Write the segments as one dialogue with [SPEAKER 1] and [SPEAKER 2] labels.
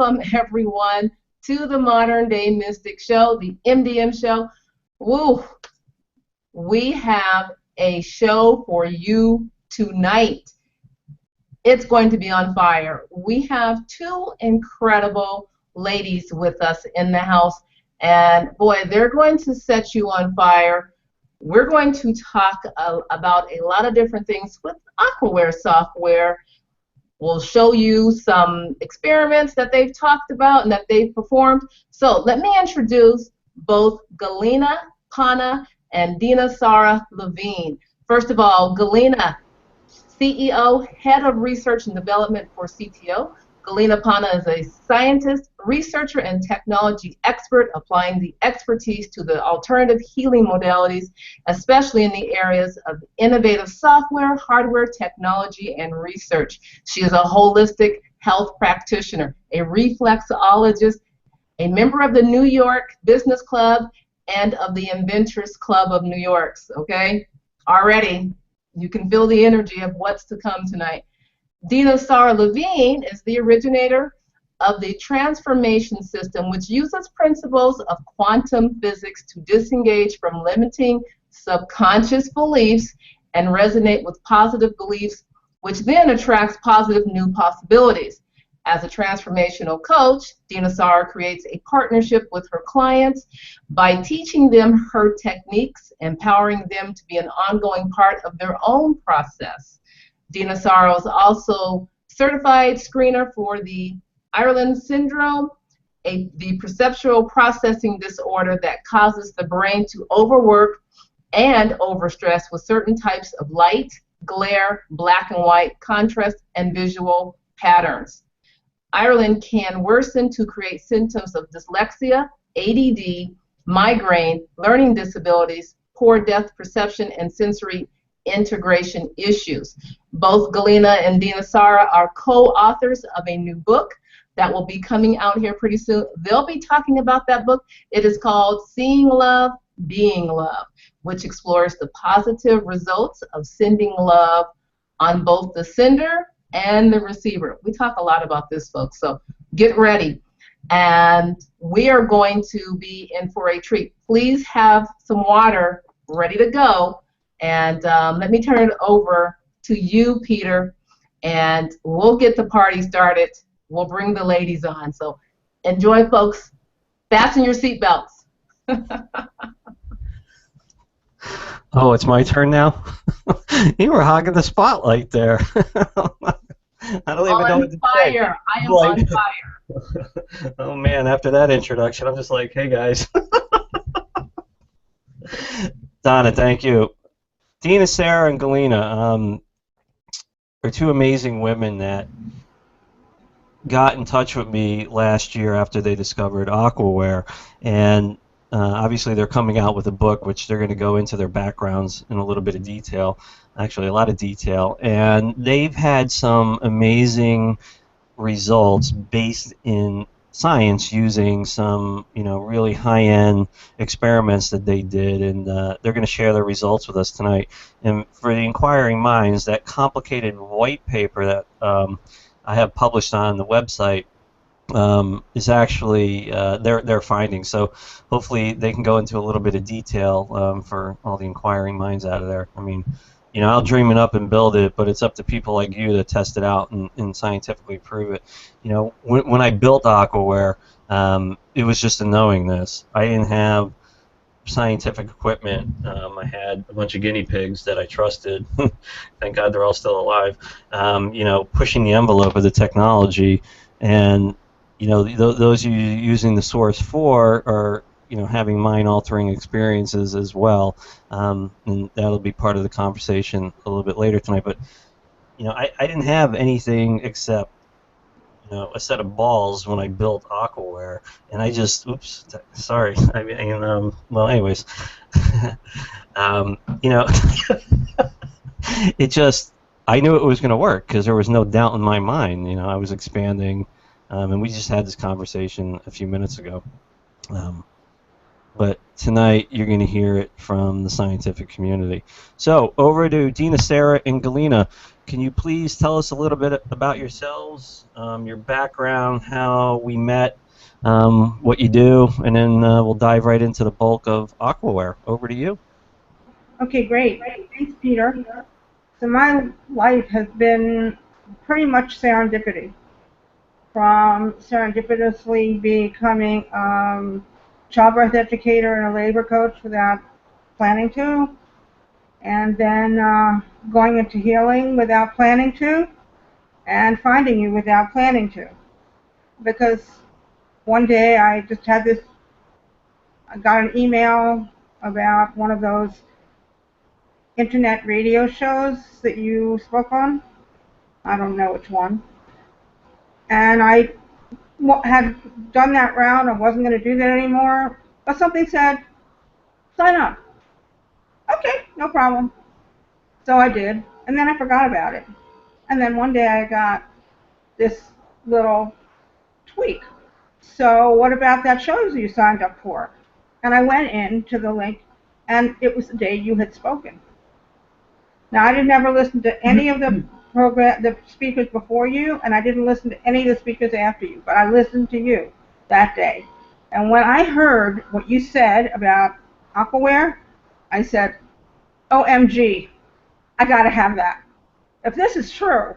[SPEAKER 1] Welcome everyone to the Modern Day Mystic Show, the MDM show. Woo! We have a show for you tonight. It's going to be on fire. We have two incredible ladies with us in the house, and boy, they're going to set you on fire. We're going to talk about a lot of different things with aquaware software. We'll show you some experiments that they've talked about and that they've performed. So let me introduce both Galina, Pana, and Dina Sara Levine. First of all, Galina, CEO, Head of Research and Development for CTO. Galina Pana is a scientist, researcher, and technology expert applying the expertise to the alternative healing modalities, especially in the areas of innovative software, hardware, technology, and research. She is a holistic health practitioner, a reflexologist, a member of the New York Business Club, and of the Inventors Club of New York. Okay? Already, you can feel the energy of what's to come tonight. Dina Sara Levine is the originator of the transformation system, which uses principles of quantum physics to disengage from limiting subconscious beliefs and resonate with positive beliefs, which then attracts positive new possibilities. As a transformational coach, Dina Sara creates a partnership with her clients by teaching them her techniques, empowering them to be an ongoing part of their own process. Dina Sara is also certified screener for the Ireland syndrome, the perceptual processing disorder that causes the brain to overwork and overstress with certain types of light, glare, black and white, contrast, and visual patterns. Ireland can worsen to create symptoms of dyslexia, ADD, migraine, learning disabilities, poor depth perception, and sensory integration issues. Both Galina and Dina Sara are co-authors of a new book that will be coming out here pretty soon. They'll be talking about that book. It is called Seeing Love, Being Love, which explores the positive results of sending love on both the sender and the receiver. We talk a lot about this, folks, so get ready. And we are going to be in for a treat. Please have some water ready to go. And let me turn it over to you, Peter, and we'll get the party started. We'll bring the ladies on. So enjoy, folks. Fasten your seatbelts.
[SPEAKER 2] Oh, it's my turn now? You were hogging the spotlight there. I don't even know what to say.
[SPEAKER 1] I am on fire.
[SPEAKER 2] Oh, man, after that introduction, I'm just like, hey, guys. Donna, thank you. Dina, Sara, and Galina are two amazing women that got in touch with me last year after they discovered aquaware, and obviously they're coming out with a book which they're going to go into their backgrounds in a little bit of detail, actually a lot of detail, and they've had some amazing results based in science using some, really high-end experiments that they did, and they're going to share their results with us tonight. And for the inquiring minds, that complicated white paper that I have published on the website is actually their findings. So hopefully they can go into a little bit of detail for all the inquiring minds out of there. I mean, I'll dream it up and build it, but it's up to people like you to test it out and scientifically prove it. When I built aquaware, it was just a knowingness. I didn't have scientific equipment. I had a bunch of guinea pigs that I trusted. Thank God they're all still alive. Pushing the envelope of the technology, and those you using the source for are having mind-altering experiences as well, and that'll be part of the conversation a little bit later tonight. But I didn't have anything except a set of balls when I built aquaware, and I just sorry. I mean, well, anyways, it just, I knew it was going to work because there was no doubt in my mind. I was expanding, and we just had this conversation a few minutes ago. but tonight you're going to hear it from the scientific community. So over to Dina, Sara, and Galina. Can you please tell us a little bit about yourselves, your background, how we met, what you do, and then we'll dive right into the bulk of aquaware. Over to you.
[SPEAKER 3] Okay, great. Thanks, Peter. So my life has been pretty much serendipity. From serendipitously becoming childbirth educator and a labor coach without planning to, and then going into healing without planning to, and finding you without planning to. Because one day I just had this, I got an email about one of those internet radio shows that you spoke on. I don't know which one. And I had done that round. I wasn't going to do that anymore. But something said, sign up. Okay, no problem. So I did. And then I forgot about it. And then one day I got this little tweak. So what about that show you signed up for? And I went into the link, and it was the day you had spoken. Now, I didn't ever listen to any of the speakers before you, and I didn't listen to any of the speakers after you, but I listened to you that day. And when I heard what you said about aquaware, I said, OMG, I got to have that. If this is true,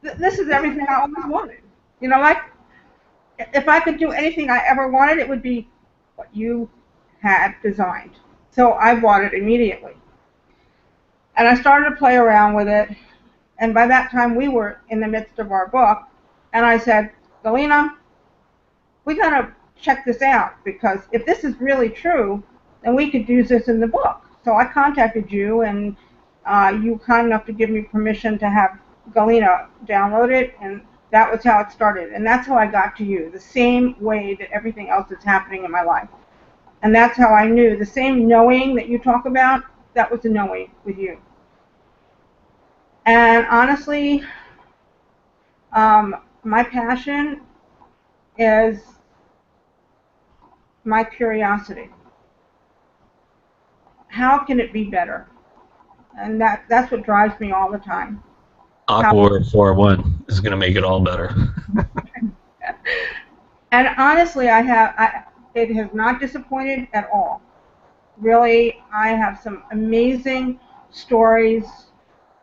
[SPEAKER 3] this is everything I always wanted. You know, like, if I could do anything I ever wanted, it would be what you had designed. So I bought it immediately. And I started to play around with it. And by that time, we were in the midst of our book. And I said, Galina, we got to check this out, because if this is really true, then we could use this in the book. So I contacted you, and you were kind enough to give me permission to have Galina download it. And that was how it started. And that's how I got to you, the same way that everything else is happening in my life. And that's how I knew. The same knowing that you talk about, that was the knowing with you. And honestly, my passion is my curiosity. How can it be better? And that's what drives me all the time.
[SPEAKER 2] Aquaware 4.1 is going to make it all better.
[SPEAKER 3] And honestly, it has not disappointed at all. Really, I have some amazing stories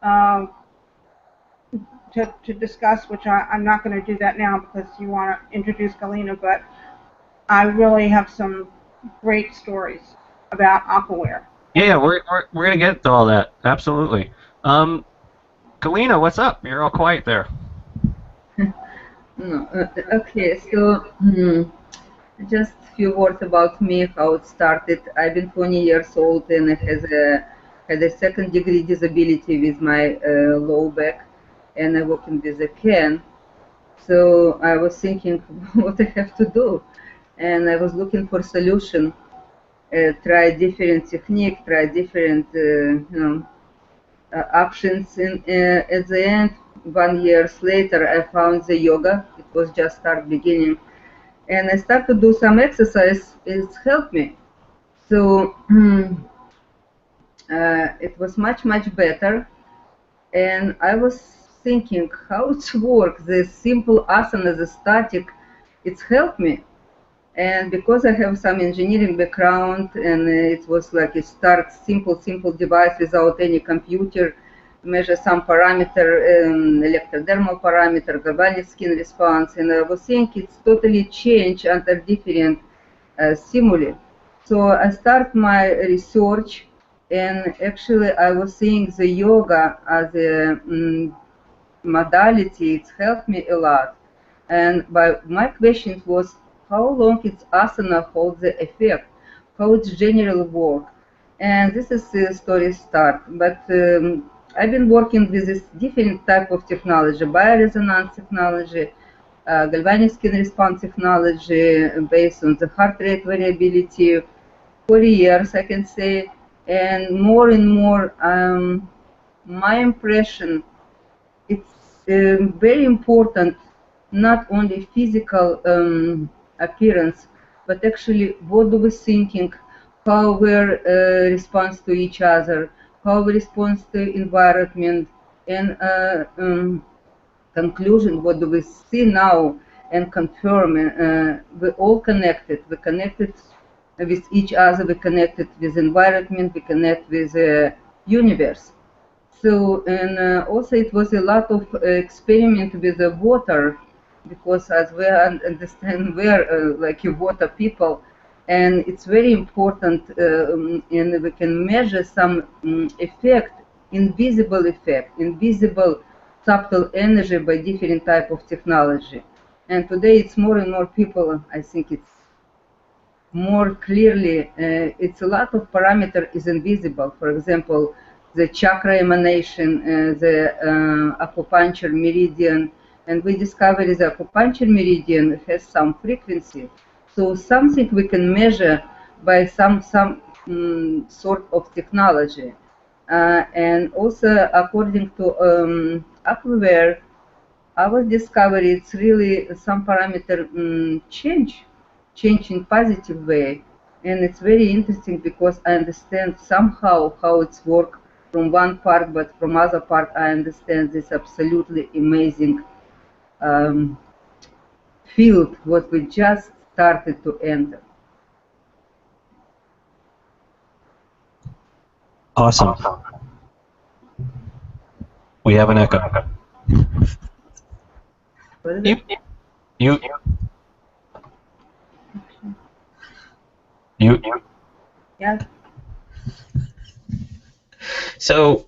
[SPEAKER 3] to discuss, which I'm not going to do that now because you want to introduce Galina, but I really have some great stories about aquaware.
[SPEAKER 2] Yeah, we're going to get to all that. Absolutely. Galina, what's up? You're all quiet there.
[SPEAKER 4] No, okay, so just a few words about me, how it started. I've been 20 years old and I had a second-degree disability with my low back, and I working with a cane. So I was thinking what I have to do, and I was looking for solution. Try different technique, try different options, and at the end, 1 year later, I found the yoga. It was just start beginning, and I started to do some exercise. It's helped me. So it was much better, and I was thinking how it works. The simple asana, the static, it's helped me. And because I have some engineering background, and it was like a start simple device without any computer, measure some parameter, electrodermal parameter, galvanic skin response, and I was thinking it's totally changed under different stimuli. So I start my research, and actually I was seeing the yoga as a modality. It helped me a lot. And my question was, how long its asana holds the effect, how its general work. And this is the story start. But I've been working with this different type of technology, bioresonance technology, galvanic skin response technology based on the heart rate variability for years, I can say. And more, my impression, it's very important, not only physical appearance, but actually what do we thinking, how we respond to each other, how we respond to environment, and conclusion, what do we see now, and confirm, we're all connected. We're connected with each other, we're connected with environment, we connect with the universe. So, and also it was a lot of experiment with the water, because as we understand, we're like a water people, and it's very important, and we can measure some effect, invisible subtle energy by different type of technology. And today it's more and more people, I think it's more clearly, it's a lot of parameter is invisible. For example, the chakra emanation, the acupuncture meridian, and we discovered the acupuncture meridian has some frequency. So something we can measure by some sort of technology. And also according to aquaware, our discovery, it's really some parameter change in positive way. And it's very interesting because I understand somehow how it's work from one part, but from other part I understand this absolutely amazing field what we just started to enter.
[SPEAKER 2] Awesome. We have an echo. You.
[SPEAKER 3] Yes.
[SPEAKER 2] So,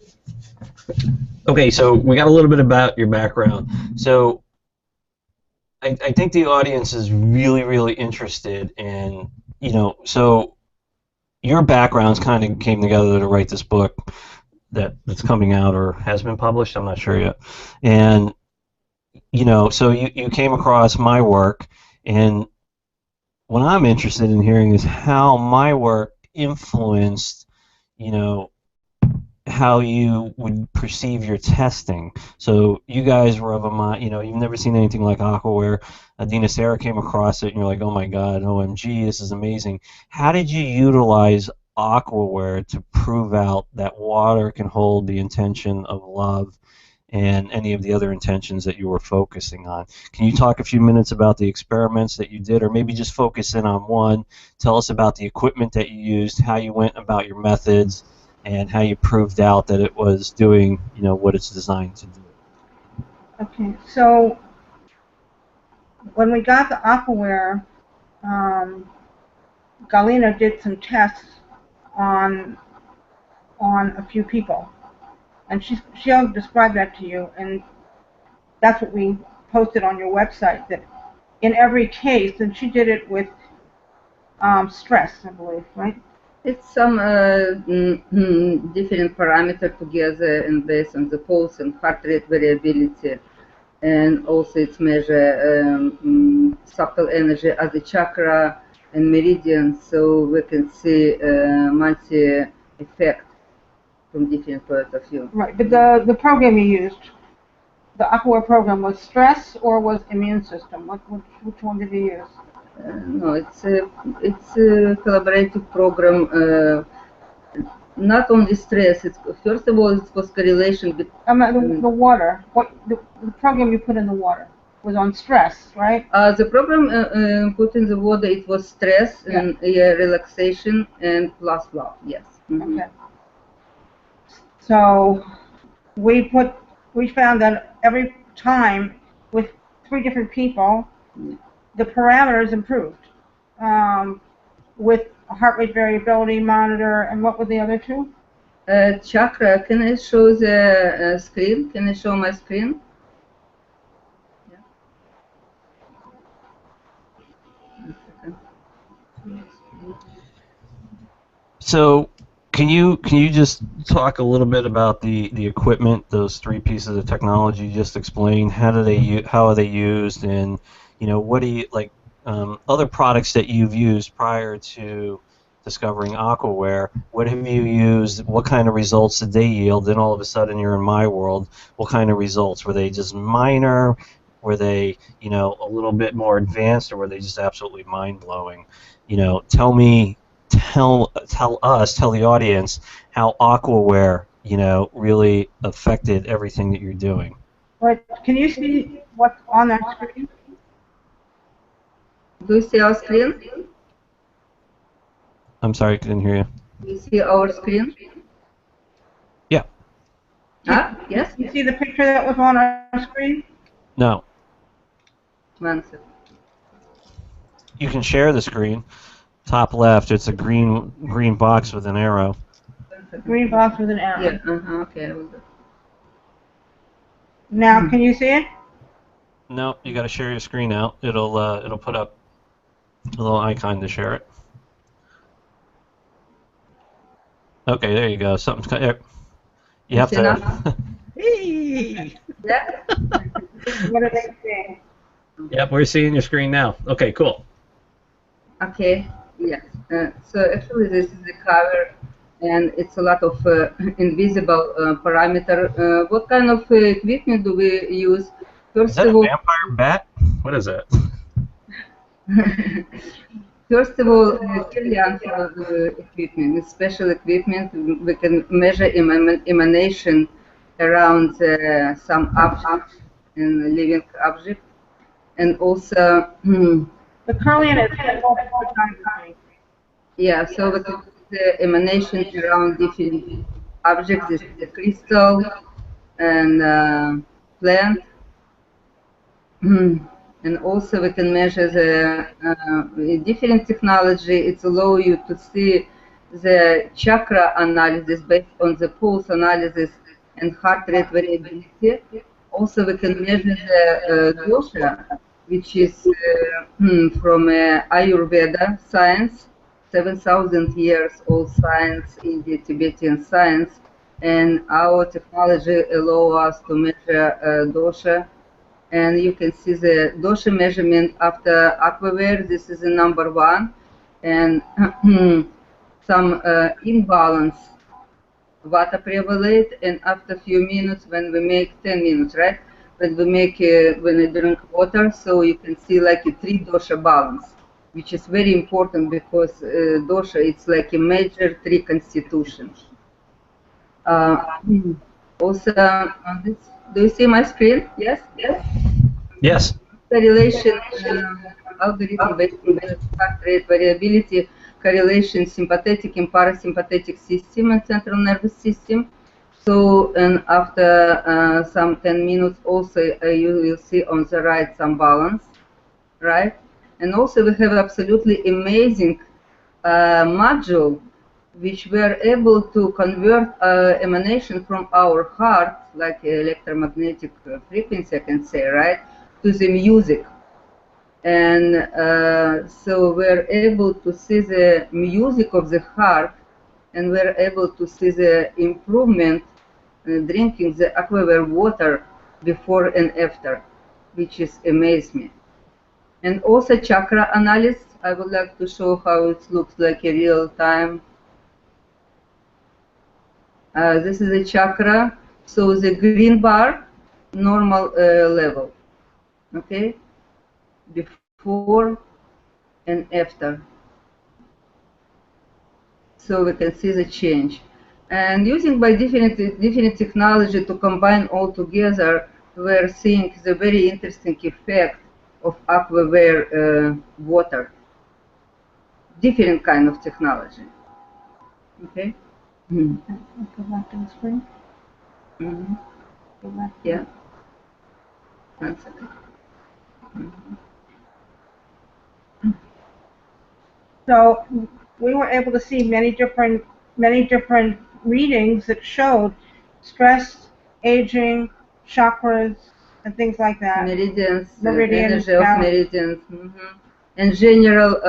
[SPEAKER 2] okay, so we got a little bit about your background. So, I think the audience is really, really interested in, so your backgrounds kind of came together to write this book that's coming out or has been published, I'm not sure yet. And, so you came across my work, and what I'm interested in hearing is how my work influenced, how you would perceive your testing. So you guys were of a mind, you've never seen anything like aquaware. Dina Sara came across it, and you're like, oh my God, OMG, this is amazing. How did you utilize aquaware to prove out that water can hold the intention of love and any of the other intentions that you were focusing on? Can you talk a few minutes about the experiments that you did, or maybe just focus in on one? Tell us about the equipment that you used, how you went about your methods, and how you proved out that it was doing, what it's designed to do.
[SPEAKER 3] Okay, so when we got the aquaware, Galina did some tests on a few people, and she'll describe that to you, and that's what we posted on your website, that in every case, and she did it with stress, I believe, right?
[SPEAKER 4] It's some different parameter together, and based on the pulse and heart rate variability, and also it's measure subtle energy at the chakra and meridian, so we can see multi effect from different point of view.
[SPEAKER 3] Right, but the program you used, the aquaware program, was stress or was immune system? Which one did you use?
[SPEAKER 4] No, it's a collaborative program. Not only stress. It's first of all, it was correlation with
[SPEAKER 3] the water. The program you put in the water was on stress, right?
[SPEAKER 4] The program put in the water, it was stress and relaxation and plus love. Yes. Mm-hmm.
[SPEAKER 3] Okay. So we found that every time with 3 different people, the parameters improved. With a heart rate variability monitor, and what were the other 2?
[SPEAKER 4] Chakra. Can I show the screen? Can I show my screen? Yeah.
[SPEAKER 2] So can you just talk a little bit about the equipment, those 3 pieces of technology you just explained? How are they used, and what do you like? Other products that you've used prior to discovering aquaware, what have you used? What kind of results did they yield? Then all of a sudden you're in my world. What kind of results? Were they just minor? Were they, you know, a little bit more advanced, or were they just absolutely mind-blowing? You know, tell us, tell the audience how aquaware, you know, really affected everything that you're doing.
[SPEAKER 3] But can you see what's on that screen?
[SPEAKER 4] Do you see our screen?
[SPEAKER 2] I'm sorry, I couldn't hear you.
[SPEAKER 4] Do you see our screen?
[SPEAKER 2] Yeah.
[SPEAKER 4] Ah, yes?
[SPEAKER 3] You see the picture that was on our screen?
[SPEAKER 2] No.
[SPEAKER 4] One second.
[SPEAKER 2] You can share the screen. Top left, it's a green box with an arrow.
[SPEAKER 3] Green box with an arrow.
[SPEAKER 4] Yeah, okay. I will do.
[SPEAKER 3] Now, can you see it?
[SPEAKER 2] No, you got to share your screen out. It'll put up a little icon to share it. Okay, there you go. Something's you have
[SPEAKER 4] See
[SPEAKER 2] to.
[SPEAKER 4] now?
[SPEAKER 2] Hey!
[SPEAKER 4] Yeah?
[SPEAKER 3] What are they saying?
[SPEAKER 2] Yep, we're seeing your screen now. Okay, cool.
[SPEAKER 4] Okay, yes. So actually this is the cover, and it's a lot of invisible parameter. What kind of equipment do we use?
[SPEAKER 2] Is
[SPEAKER 4] First
[SPEAKER 2] that a
[SPEAKER 4] of all,
[SPEAKER 2] vampire bat? What is that?
[SPEAKER 4] First of all, Kirlian equipment, special equipment. We can measure emanation around some object and living object, and also,
[SPEAKER 3] The Kirlian is photography.
[SPEAKER 4] yeah. So we can the emanation around different objects, this is the crystal and plant. And also we can measure the different technology. It allows you to see the chakra analysis based on the pulse analysis and heart rate variability. Also we can measure the dosha, which is from Ayurveda science, 7,000 years old science in the Tibetan science. And our technology allows us to measure dosha. And you can see the dosha measurement after aquaware. This is the number one, and some imbalance vata prevalate. And after a few minutes, when we make 10 minutes, right? When we make when we drink water, so you can see like a 3 dosha balance, which is very important because dosha it's like a major 3 constitution. Also, on this, do you see my screen? Yes. Yes.
[SPEAKER 2] Yes.
[SPEAKER 4] Correlation algorithm based on heart rate variability, correlation sympathetic and parasympathetic system and central nervous system. So, and after some 10 minutes, also you will see on the right some balance, right? And also we have absolutely amazing module which were able to convert emanation from our heart, like electromagnetic frequency, I can say, right, to the music. And so we're able to see the music of the heart, and we're able to see the improvement drinking the aquaware water before and after, which is amazed me. And also chakra analysis. I would like to show how it looks like a real time. This is a chakra. So the green bar, normal level. Okay, before and after. So we can see the change. And using by different technology to combine all together, we're seeing the very interesting effect of aquaware water. Different kind of technology. Okay.
[SPEAKER 3] Go back to the screen.
[SPEAKER 4] Mm-hmm.
[SPEAKER 3] Go back.
[SPEAKER 4] Yeah. 1 second.
[SPEAKER 3] So we were able to see many different readings that showed stress, aging, chakras, and things like that.
[SPEAKER 4] Meridians,
[SPEAKER 3] Meridians,
[SPEAKER 4] energy of
[SPEAKER 3] balance.
[SPEAKER 4] meridians. In general,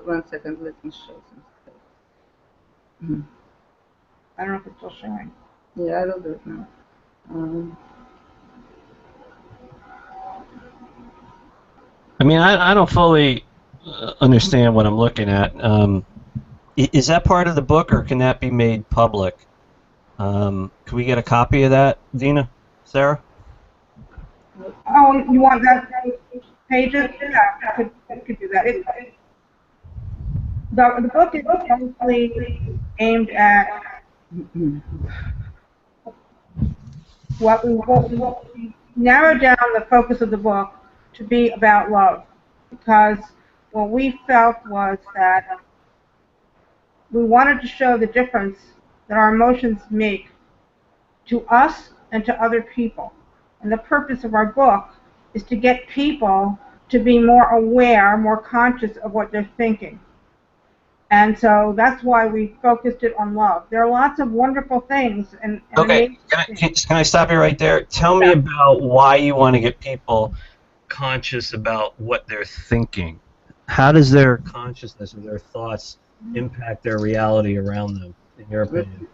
[SPEAKER 4] 1 second, let me show some.
[SPEAKER 3] I don't know if it's still showing.
[SPEAKER 4] Yeah, I will do it now.
[SPEAKER 2] I mean, I don't fully understand what I'm looking at. Is that part of the book, or can that be made public? Can we get a copy of that, Dina, Sara?
[SPEAKER 3] Oh, you want that pages? Yeah, I could do that. The book is mostly aimed at what we narrowed down the focus of the book to be about love, because what we felt was that we wanted to show the difference that our emotions make to us and to other people. And the purpose of our book is to get people to be more aware, more conscious of what they're thinking. And so that's why we focused it on love. There are lots of wonderful things and
[SPEAKER 2] Okay,
[SPEAKER 3] amazing things.
[SPEAKER 2] can I stop you right there? Tell me
[SPEAKER 3] Yeah.
[SPEAKER 2] about why you want to get people conscious about what they're thinking. How does their consciousness or their thoughts impact their reality around them, in your opinion?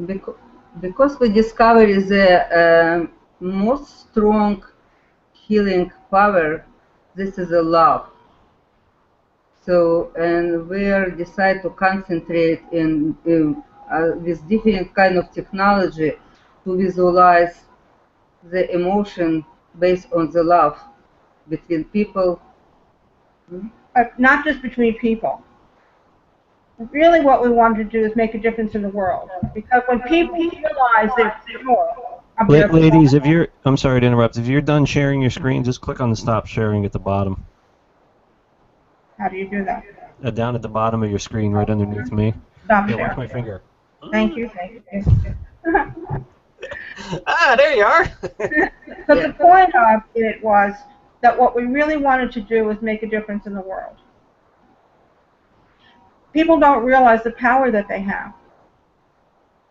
[SPEAKER 4] Because, because we discovered the most strong healing power, this is a love. So, and we decide to concentrate with different kind of technology to visualize the emotion based on the love between people.
[SPEAKER 3] Not just between people. Really what we want to do is make a difference in the world. Because when people realize they're sure of their
[SPEAKER 2] Ladies, if you're, I'm sorry to interrupt, if you're done sharing your screen, just click on the stop sharing at the bottom.
[SPEAKER 3] how do you do that?
[SPEAKER 2] Down at the bottom of your screen, right underneath me.
[SPEAKER 3] Stop
[SPEAKER 2] Here, watch
[SPEAKER 3] share.
[SPEAKER 2] my finger.
[SPEAKER 3] Thank you.
[SPEAKER 2] Ah, there you are.
[SPEAKER 3] But the point of it was that what we really wanted to do was make a difference in the world. People don't realize the power that they have.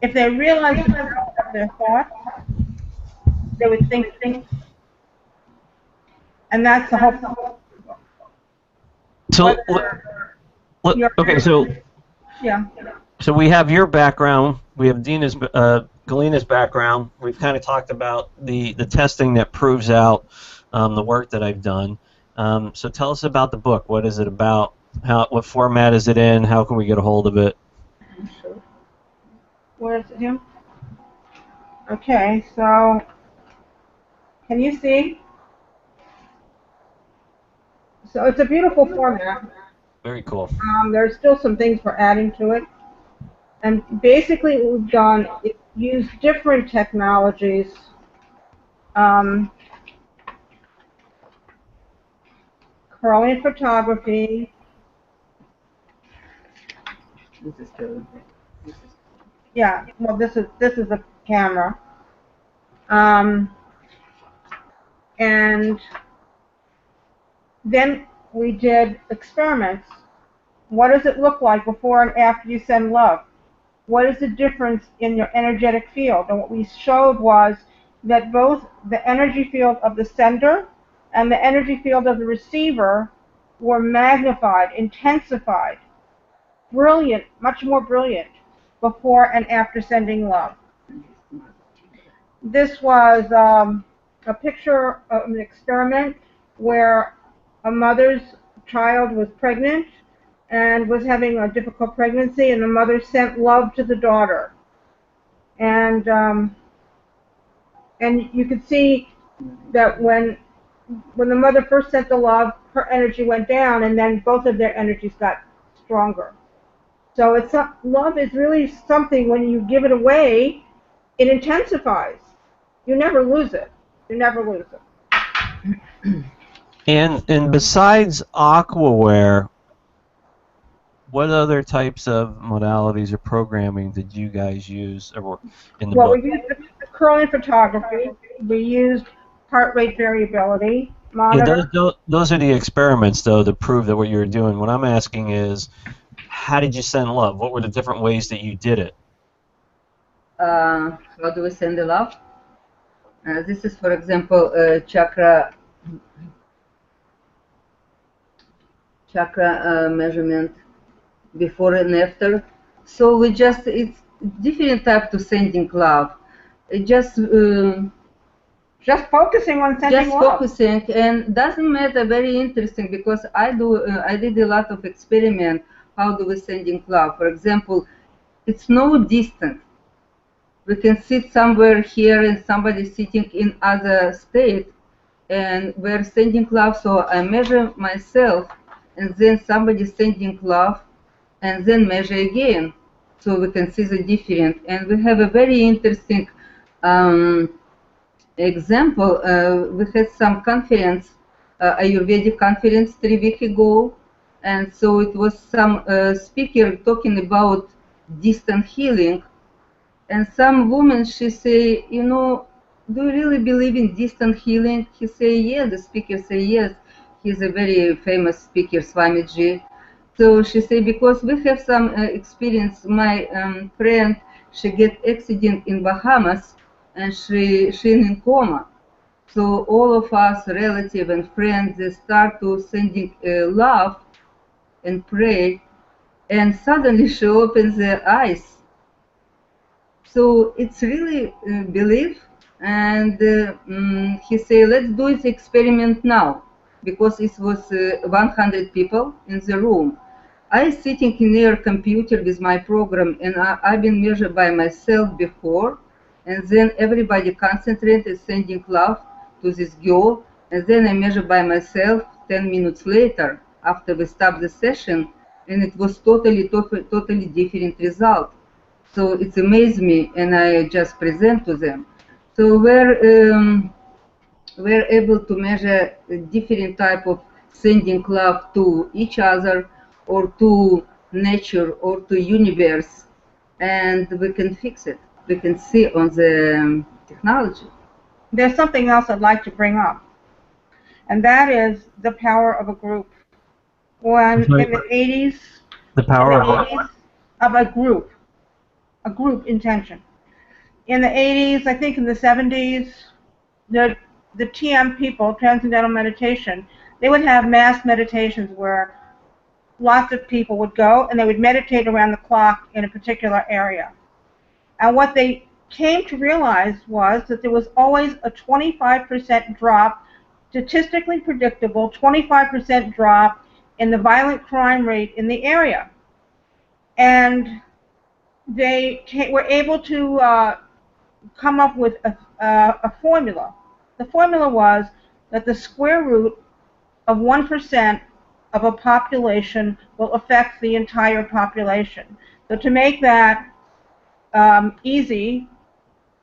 [SPEAKER 3] If they realized the power of their thoughts, they would think things. And that's the whole point.
[SPEAKER 2] So,
[SPEAKER 3] You're,
[SPEAKER 2] okay,
[SPEAKER 3] yeah.
[SPEAKER 2] so we have your background, we have Galina's background. We've kind of talked about the testing that proves out the work that I've done. So tell us about the book. What is it about? What format is it in? How can we get a hold of it?
[SPEAKER 3] Where is it, him? Okay, so can you see? So it's a beautiful format.
[SPEAKER 2] Very cool.
[SPEAKER 3] There's still some things we're adding to it. And basically what we've done is use different technologies. Curling photography.
[SPEAKER 4] This is the,
[SPEAKER 3] Yeah, well this is a camera. And then we did experiments. What does it look like before and after you send love? What is the difference in your energetic field? And what we showed was that both the energy field of the sender and the energy field of the receiver were magnified, intensified, brilliant, much more brilliant before and after sending love. This was a picture of an experiment where a mother's child was pregnant and was having a difficult pregnancy, and the mother sent love to the daughter. And you could see that when the mother first sent the love, her energy went down, and then both of their energies got stronger. So love is really something, when you give it away, it intensifies. You never lose it. You never lose it.
[SPEAKER 2] And besides aquaware, what other types of modalities or programming did you guys use in the
[SPEAKER 3] Well,
[SPEAKER 2] book?
[SPEAKER 3] we used the curling photography. We used heart rate variability
[SPEAKER 2] Yeah,
[SPEAKER 3] monitor.
[SPEAKER 2] those are the experiments, though, to prove that what you were doing. What I'm asking is, how did you send love? What were the different ways that you did it?
[SPEAKER 4] how do we send the love? This is, for example, chakra measurement before and after. So it's different type to sending love. It
[SPEAKER 3] Just focusing on sending
[SPEAKER 4] just
[SPEAKER 3] love.
[SPEAKER 4] focusing, and doesn't matter. Very interesting, because I did a lot of experiment. How do we sending love? For example, it's no distance. we can sit somewhere here and somebody sitting in other state, and we're sending love. So I measure myself, and then somebody sending love, and then measure again, so we can see the difference. And we have a very interesting example. We had some conference, Ayurvedic conference 3 weeks ago, and so it was some speaker talking about distant healing, and some woman, she say, you know, do you really believe in distant healing? He say, yes. The speaker say, yes. He's a very famous speaker, Swamiji. So she say, because we have some experience. My friend, she get accident in Bahamas, and she in coma. So all of us, relative and friends, they start to sending love and pray, and suddenly she opens her eyes. So it's really belief, and he say, let's do this experiment now, because it was 100 people in the room. I sitting in their computer with my program, and I've been measured by myself before, and then everybody concentrated sending love to this girl, and then I measured by myself 10 minutes later after we stopped the session, and it was totally different result. So it amazed me, and I just present to them. So we're able to measure a different type of sending love to each other, or to nature, or to universe, and we can fix it. We can see on the technology.
[SPEAKER 3] There's something else I'd like to bring up, and that is the power of a group. When in the 80s,
[SPEAKER 2] The power of what?
[SPEAKER 3] of a group intention. In the 80s, I think in the 70s, the TM people, Transcendental Meditation, they would have mass meditations where lots of people would go and they would meditate around the clock in a particular area. And what they came to realize was that there was always a 25% drop, statistically predictable 25% drop in the violent crime rate in the area. And they were able to come up with a formula. The formula was that the square root of 1% of a population will affect the entire population. So to make that easy,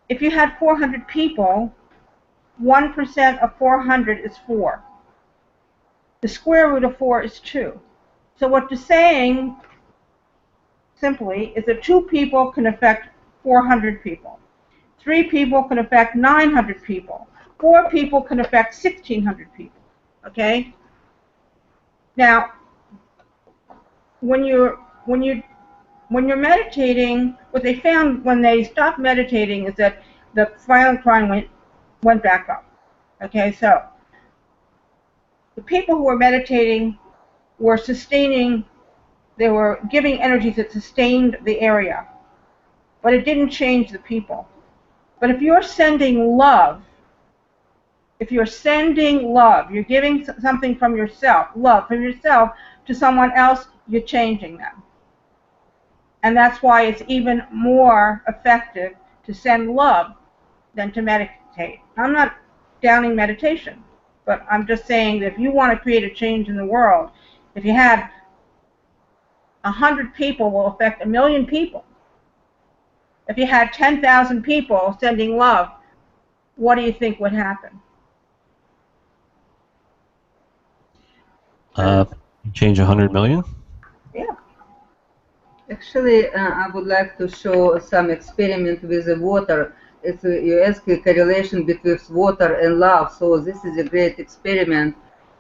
[SPEAKER 3] if you had 400 people, 1% of 400 is 4. The square root of 4 is 2. So what you're saying, simply, is that 2 people can affect 400 people. 3 people can affect 900 people. 4 people can affect 1,600 people. Okay? Now, when you're meditating, what they found when they stopped meditating is that the violent crime went back up. Okay, so the people who were meditating were sustaining, they were giving energies that sustained the area, but it didn't change the people. But if you're sending love, you're giving something from yourself, love from yourself to someone else, you're changing them. And that's why it's even more effective to send love than to meditate. I'm not downing meditation, but I'm just saying that if you want to create a change in the world, if you had 100 people will affect 1 million people. If you had 10,000 people sending love, what do you think would happen?
[SPEAKER 2] Change 100 million?
[SPEAKER 3] Yeah.
[SPEAKER 4] Actually, I would like to show some experiment with the water. You ask a correlation between water and love, so this is a great experiment.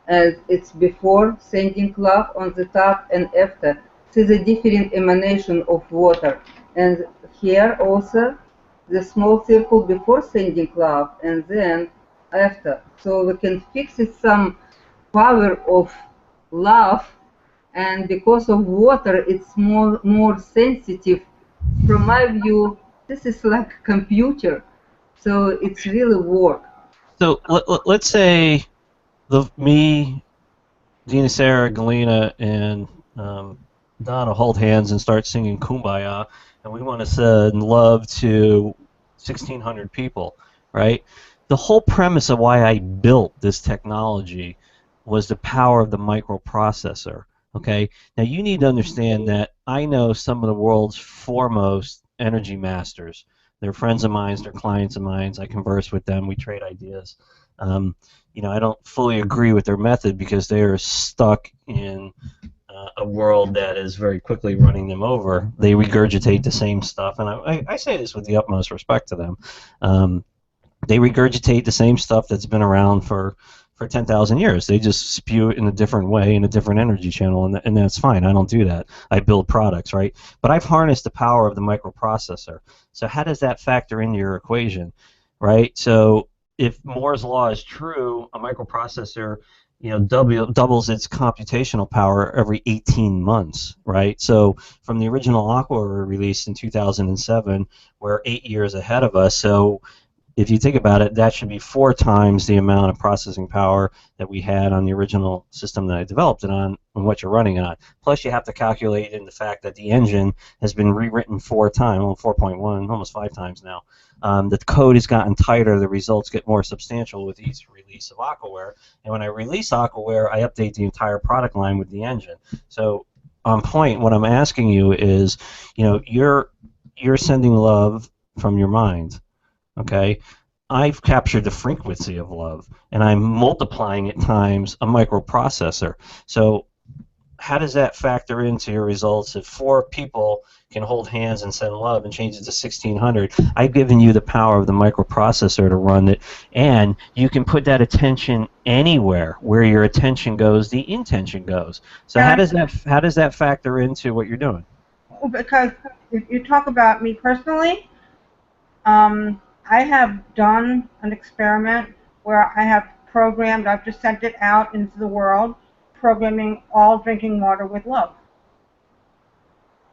[SPEAKER 4] It's before sending love on the top and after. See the different emanation of water. And here also, the small circle before sending love and then after. So we can fix it some power of love, and because of water, it's more sensitive. From my view, this is like a computer, so it's really work.
[SPEAKER 2] So let's say me, Dina, Sara, Galina, and Donna hold hands and start singing Kumbaya, and we want to send love to 1,600 people, right? The whole premise of why I built this technology was the power of the microprocessor. Okay, now you need to understand that I know some of the world's foremost energy masters. They're friends of mine, they're clients of mine. I converse with them, we trade ideas. I don't fully agree with their method because they are stuck in a world that is very quickly running them over. They regurgitate the same stuff, and I say this with the utmost respect to them. They regurgitate the same stuff that's been around for 10,000 years. They just spew it in a different way, in a different energy channel, and that's fine. I don't do that. I build products, right? But I've harnessed the power of the microprocessor. So how does that factor into your equation, right? So if Moore's law is true, a microprocessor, doubles its computational power every 18 months, right? So from the original aquaware released in 2007, we're 8 years ahead of us. So if you think about it, that should be 4 times the amount of processing power that we had on the original system that I developed it on and what you're running on. Plus, you have to calculate in the fact that the engine has been rewritten 4 times, well, 4.1, almost 5 times now. The code has gotten tighter. The results get more substantial with each release of aquaware. And when I release aquaware, I update the entire product line with the engine. So on point, what I'm asking you is, you're sending love from your mind. Okay, I've captured the frequency of love, and I'm multiplying it times a microprocessor. So how does that factor into your results? If 4 people can hold hands and send love and change it to 1,600, I've given you the power of the microprocessor to run it, and you can put that attention anywhere. Where your attention goes, the intention goes. So how does that factor into what you're doing?
[SPEAKER 3] Because if you talk about me personally, I have done an experiment where I have programmed, I've just sent it out into the world, programming all drinking water with love.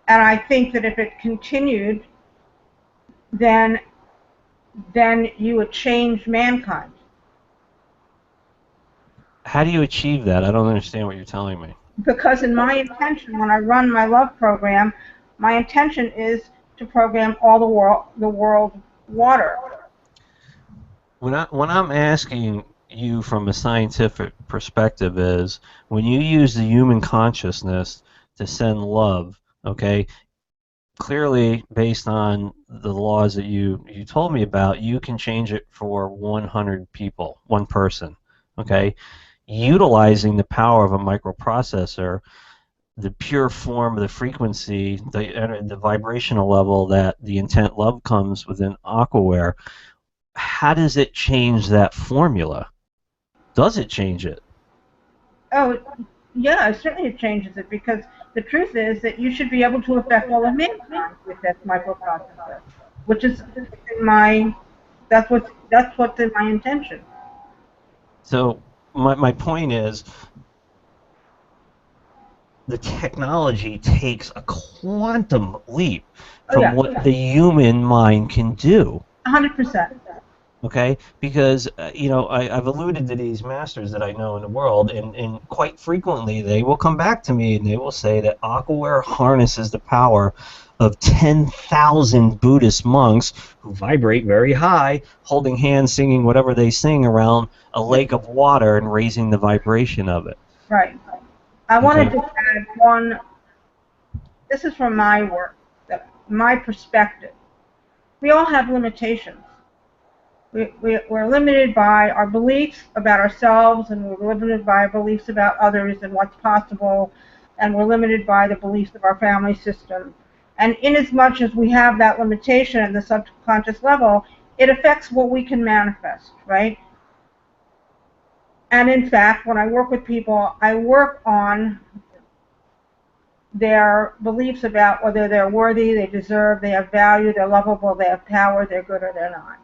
[SPEAKER 3] And I think that if it continued, then you would change mankind.
[SPEAKER 2] How do you achieve that? I don't understand what you're telling me.
[SPEAKER 3] Because in my intention, when I run my love program, my intention is to program all the world water.
[SPEAKER 2] When I'm asking you from a scientific perspective is, when you use the human consciousness to send love, okay, clearly based on the laws that you told me about, you can change it for 100 people, one person, okay? Utilizing the power of a microprocessor, the pure form of the frequency, the vibrational level that the intent love comes within aquaware, how does it change that formula? Does it change it?
[SPEAKER 3] Oh, yeah, certainly it changes it, because the truth is that you should be able to affect all of mankind with that microprocessor, which is that's what's in my intention.
[SPEAKER 2] So my point is, the technology takes a quantum leap from what the human mind can do.
[SPEAKER 3] 100%.
[SPEAKER 2] Okay, because I've alluded to these masters that I know in the world, and quite frequently they will come back to me and they will say that aquaware harnesses the power of 10,000 Buddhist monks who vibrate very high, holding hands, singing whatever they sing around a lake of water and raising the vibration of it.
[SPEAKER 3] Right. I wanted to add one. This is from my work, my perspective. We all have limitations. We're limited by our beliefs about ourselves, and we're limited by our beliefs about others and what's possible, and we're limited by the beliefs of our family system. And inasmuch as we have that limitation at the subconscious level, it affects what we can manifest, right? And in fact, when I work with people, I work on their beliefs about whether they're worthy, they deserve, they have value, they're lovable, they have power, they're good or they're not.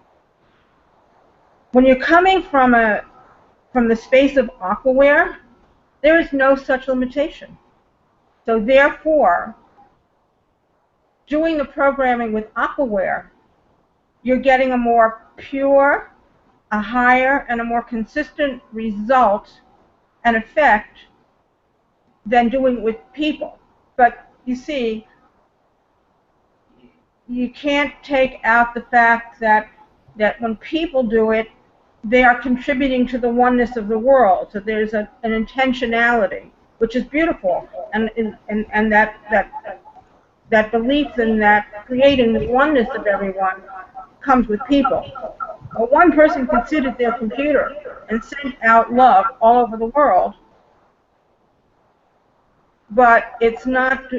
[SPEAKER 3] When you're coming from the space of aquaware, there is no such limitation. So therefore, doing the programming with aquaware, you're getting a more pure, a higher, and a more consistent result and effect than doing it with people. But you see, you can't take out the fact that when people do it, they are contributing to the oneness of the world. So there's an intentionality, which is beautiful, and that belief in that creating the oneness of everyone comes with people. Well, one person can sit at their computer and send out love all over the world, but it's not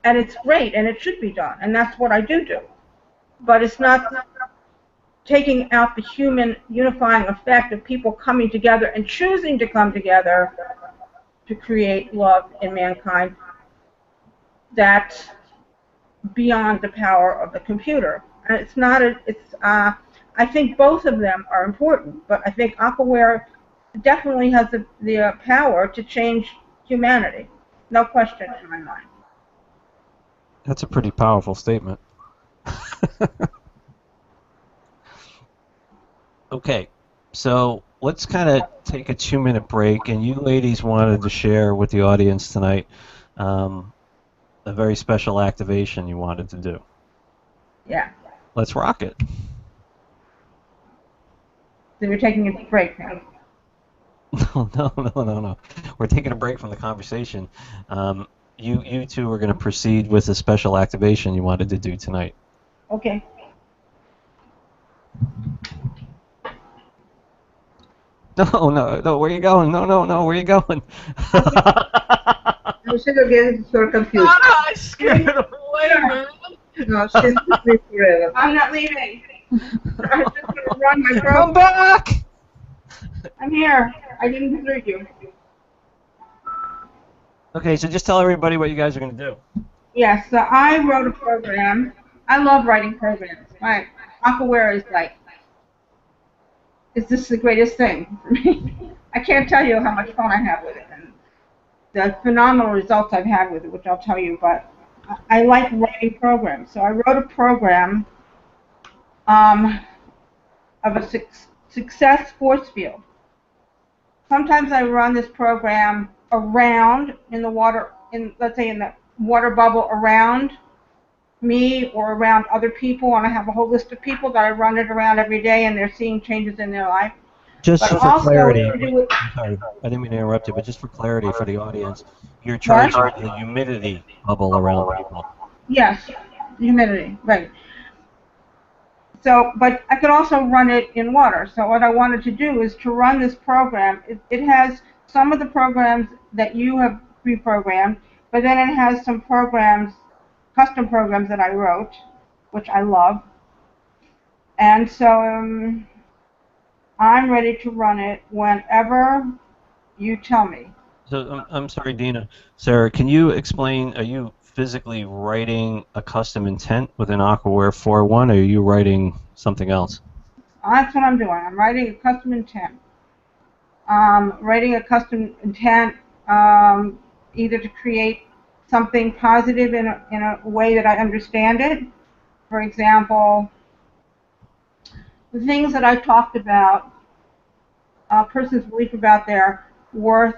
[SPEAKER 3] and it's great, and it should be done, and that's what I do. But it's not taking out the human unifying effect of people coming together and choosing to come together to create love in mankind. That's beyond the power of the computer. And it's not I think both of them are important, but I think aquaware definitely has the power to change humanity. No question in my mind.
[SPEAKER 2] That's a pretty powerful statement. Okay, so let's kind of take a 2-minute break, and you ladies wanted to share with the audience tonight a very special activation you wanted to do.
[SPEAKER 3] Yeah.
[SPEAKER 2] Let's rock it.
[SPEAKER 3] So you're taking a break now.
[SPEAKER 2] No. We're taking a break from the conversation. You two are going to proceed with a special activation you wanted to do tonight.
[SPEAKER 3] Okay.
[SPEAKER 2] No, where are you going? No, where are you going?
[SPEAKER 4] No, she will get her confused.
[SPEAKER 1] Ah, I scared her away, man.
[SPEAKER 4] No, she's with forever.
[SPEAKER 3] I'm not leaving. I'm just going to run my program.
[SPEAKER 2] Come back!
[SPEAKER 3] I'm here. I didn't desert you.
[SPEAKER 2] Okay, so just tell everybody what you guys are going to do.
[SPEAKER 3] Yes, so I wrote a program. I love writing programs. My aquaware is like, it's just the greatest thing for me. I can't tell you how much fun I have with it and the phenomenal results I've had with it, which I'll tell you, but I like writing programs. So I wrote a program of a success force field. Sometimes I run this program around in the water, let's say in the water bubble around me or around other people, and I have a whole list of people that I run it around every day, and they're seeing changes in their life.
[SPEAKER 2] Just
[SPEAKER 3] But
[SPEAKER 2] for
[SPEAKER 3] also
[SPEAKER 2] clarity,
[SPEAKER 3] to do with,
[SPEAKER 2] I'm sorry, I didn't mean to interrupt you, but just for clarity for the audience, you're charging the humidity bubble around people.
[SPEAKER 3] yes, humidity, right. So, but I could also run it in water. So what I wanted to do is to run this program. It has some of the programs that you have pre-programmed, but then it has some programs, custom programs that I wrote, which I love. And so I'm ready to run it whenever you tell me.
[SPEAKER 2] So I'm sorry, Dina. Sarah, can you explain, are you physically writing a custom intent within Aquaware 4.1, or are you writing something else?
[SPEAKER 3] That's what I'm doing. I'm writing a custom intent. Either to create something positive in a way that I understand it. For example, the things that I talked about, a person's belief about their worth,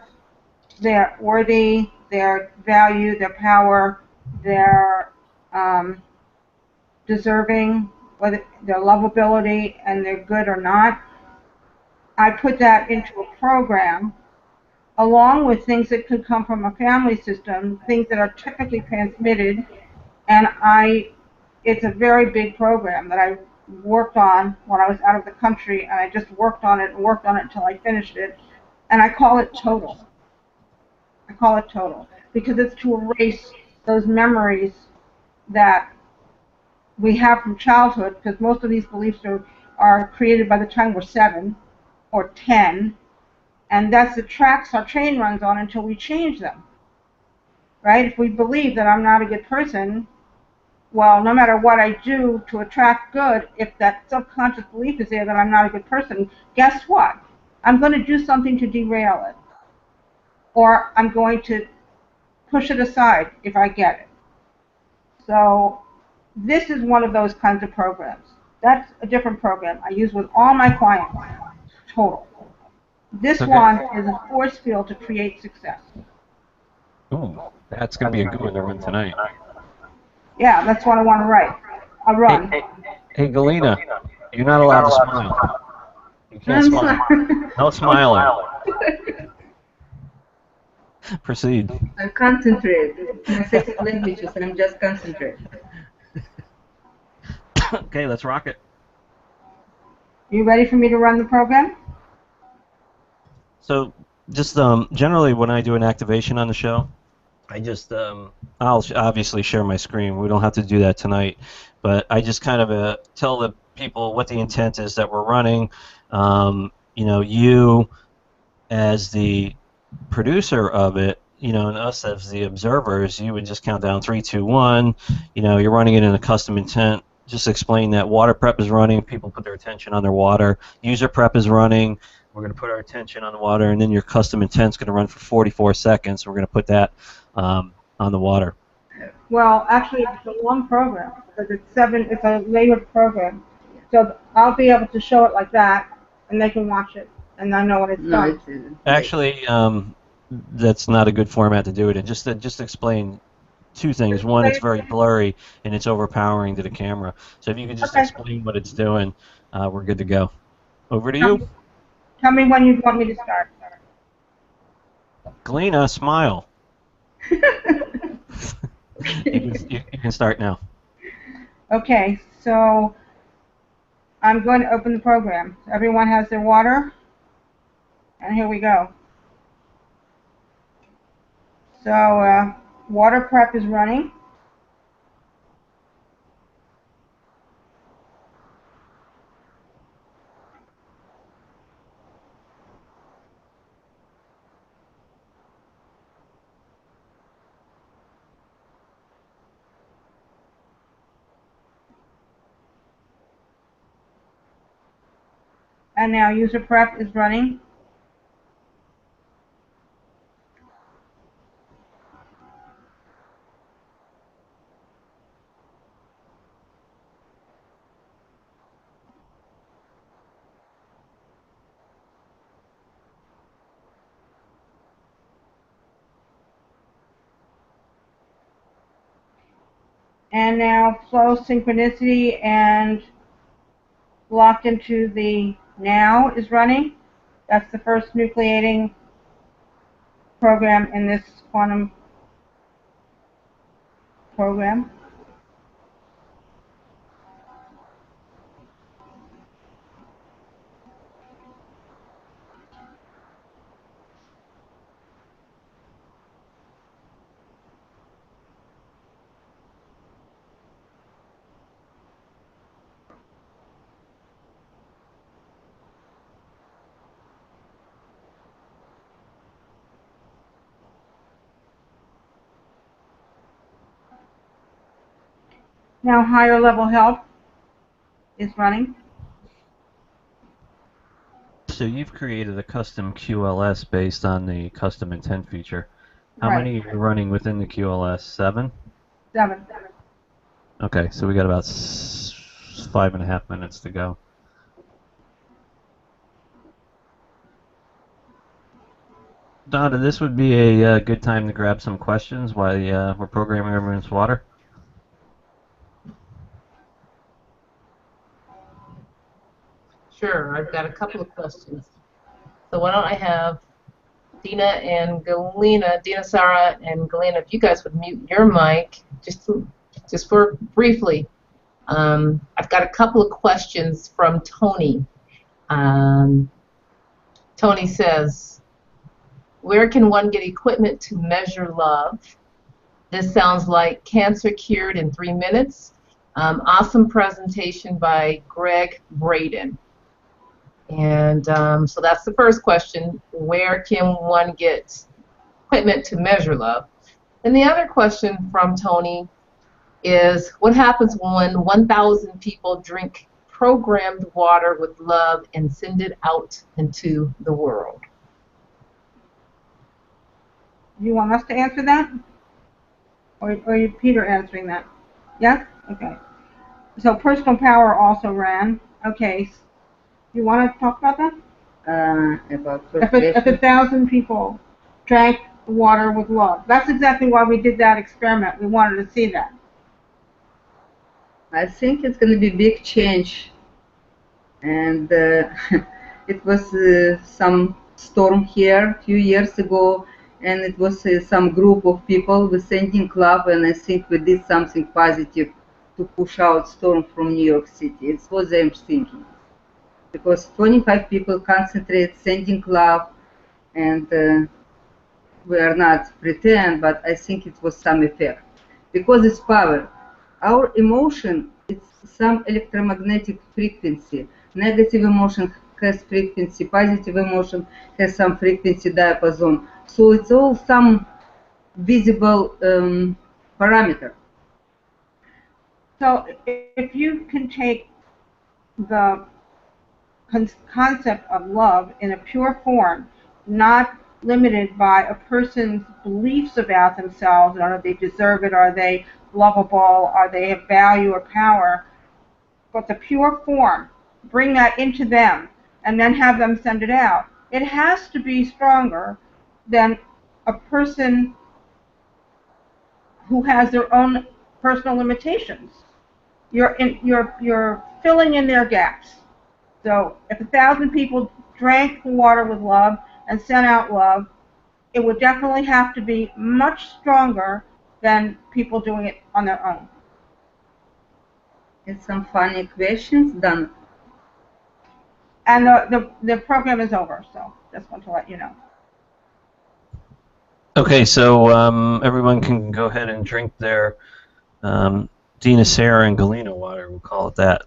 [SPEAKER 3] their worthy, their value, their power, their deserving, whether their lovability and their good or not. I put that into a program along with things that could come from a family system, things that are typically transmitted, and it's a very big program that I worked on when I was out of the country, and I just worked on it until I finished it, and I call it Total. I call it Total because it's to erase those memories that we have from childhood, because most of these beliefs are created by the time we're 7 or 10, and that's the tracks our train runs on until we change them, right? If we believe that I'm not a good person, well, no matter what I do to attract good, if that subconscious belief is there that I'm not a good person, guess what? I'm going to do something to derail it, or I'm going to push it aside if I get it. So this is one of those kinds of programs. That's a different program I use with all my clients, Total. This one is a force field to create success.
[SPEAKER 2] Ooh, that's going to be a good one to run tonight.
[SPEAKER 3] Yeah, that's what I want to write. I'll run.
[SPEAKER 2] Hey, Galina, you're not allowed to smile. You can't
[SPEAKER 4] I'm
[SPEAKER 2] smile.
[SPEAKER 4] sorry.
[SPEAKER 2] No smiling. Proceed.
[SPEAKER 4] I concentrate. It's my second language, and I'm just concentrate.
[SPEAKER 2] Okay, let's rock it.
[SPEAKER 3] You ready for me to run the program?
[SPEAKER 2] So, just generally when I do an activation on the show, I just I'll obviously share my screen. We don't have to do that tonight, but I just kind of tell the people what the intent is that we're running. You as the producer of it, and us as the observers, you would just count down 3, 2, 1. You're running it in a custom intent. Just explain that water prep is running. People put their attention on their water. User prep is running. We're going to put our attention on the water, and then your custom intent's going to run for 44 seconds. We're going to put that on the water.
[SPEAKER 3] Well, actually, it's a long program because it's a layered program. So I'll be able to show it like that, and they can watch it, and I know when it's
[SPEAKER 4] No,
[SPEAKER 3] done.
[SPEAKER 4] it's
[SPEAKER 2] Actually, that's not a good format to do it in. Just explain two things. One, it's very blurry and it's overpowering to the camera. So if you could just
[SPEAKER 3] Okay.
[SPEAKER 2] explain what it's doing, we're good to go. Over to
[SPEAKER 3] Tell
[SPEAKER 2] you.
[SPEAKER 3] me, tell me when you want me to start.
[SPEAKER 2] Galina, smile. You can start now.
[SPEAKER 3] Okay, so I'm going to open the program. Everyone has their water, and here we go. So water prep is running. And now user prep is running. And now flow synchronicity and locked into the now is running. That's the first nucleating program in this quantum program. Now higher level help is running.
[SPEAKER 2] So you've created a custom QLS based on the custom intent feature. How
[SPEAKER 3] Right.
[SPEAKER 2] many are you running within the QLS? 7?
[SPEAKER 3] 7.
[SPEAKER 2] Okay, so we got about 5.5 minutes to go. Donna, this would be a good time to grab some questions while we're programming everyone's water.
[SPEAKER 1] Sure, I've got a couple of questions. So why don't I have Dina and Galina, Dina Sara and Galina, if you guys would mute your mic just for briefly. I've got a couple of questions from Tony. Tony says, where can one get equipment to measure love? This sounds like cancer cured in 3 minutes. Awesome presentation by Greg Braden. And so that's the first question. Where can one get equipment to measure love? And the other question from Tony is, what happens when 1,000 people drink programmed water with love and send it out into the world?
[SPEAKER 3] Do you want us to answer that? Or are you Peter answering that? Yes? Okay. So personal power also ran. Okay. You want to talk about that?
[SPEAKER 4] about
[SPEAKER 3] If 1,000 people drank water with love. That's exactly why we did that experiment. We wanted to see that.
[SPEAKER 4] I think it's going to be big change. And it was some storm here a few years ago, and it was some group of people with sending love, and I think we did something positive to push out storm from New York City. It's what I'm thinking. Because 25 people concentrate, sending love, and we are not pretend, but I think it was some effect. Because it's power. Our emotion, it's some electromagnetic frequency. Negative emotion has frequency, positive emotion has some frequency diapason. So it's all some visible parameter.
[SPEAKER 3] So if you can take the concept of love in a pure form, not limited by a person's beliefs about themselves, or they deserve it, are they lovable, are they have value or power, but the pure form, bring that into them, and then have them send it out. It has to be stronger than a person who has their own personal limitations. You're filling in their gaps. So if 1,000 people drank the water with love and sent out love, it would definitely have to be much stronger than people doing it on their own.
[SPEAKER 4] It's some funny questions done.
[SPEAKER 3] And the program is over, so just want to let you know.
[SPEAKER 2] Okay, so everyone can go ahead and drink their Dina Sara and Galina water. We'll call it that.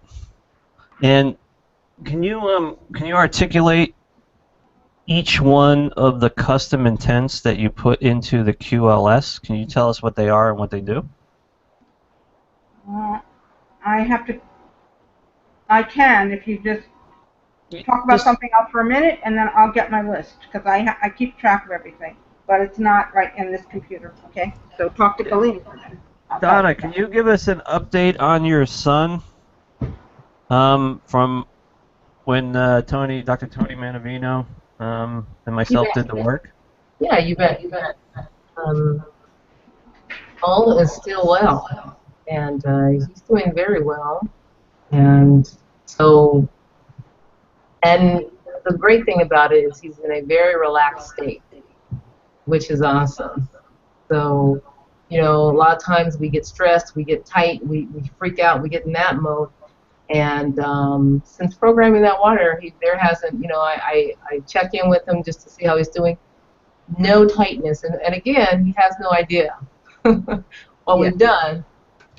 [SPEAKER 2] And can you articulate each one of the custom intents that you put into the QLS? Can you tell us what they are and what they do?
[SPEAKER 3] I can if you just talk about something else for a minute, and then I'll get my list, because I keep track of everything, but it's not right in this computer, okay? So talk to Galina for a minute.
[SPEAKER 2] Donna, can you give us an update on your son from when Dr. Tony Manavino and myself did the work?
[SPEAKER 1] Yeah, you bet. All is still well, and he's doing very well. And so, and the great thing about it is he's in a very relaxed state, which is awesome. So, you know, a lot of times we get stressed, we get tight, we freak out, we get in that mode. And since programming that water, there hasn't, you know, I check in with him just to see how he's doing. No tightness. And again, he has no idea what we've done.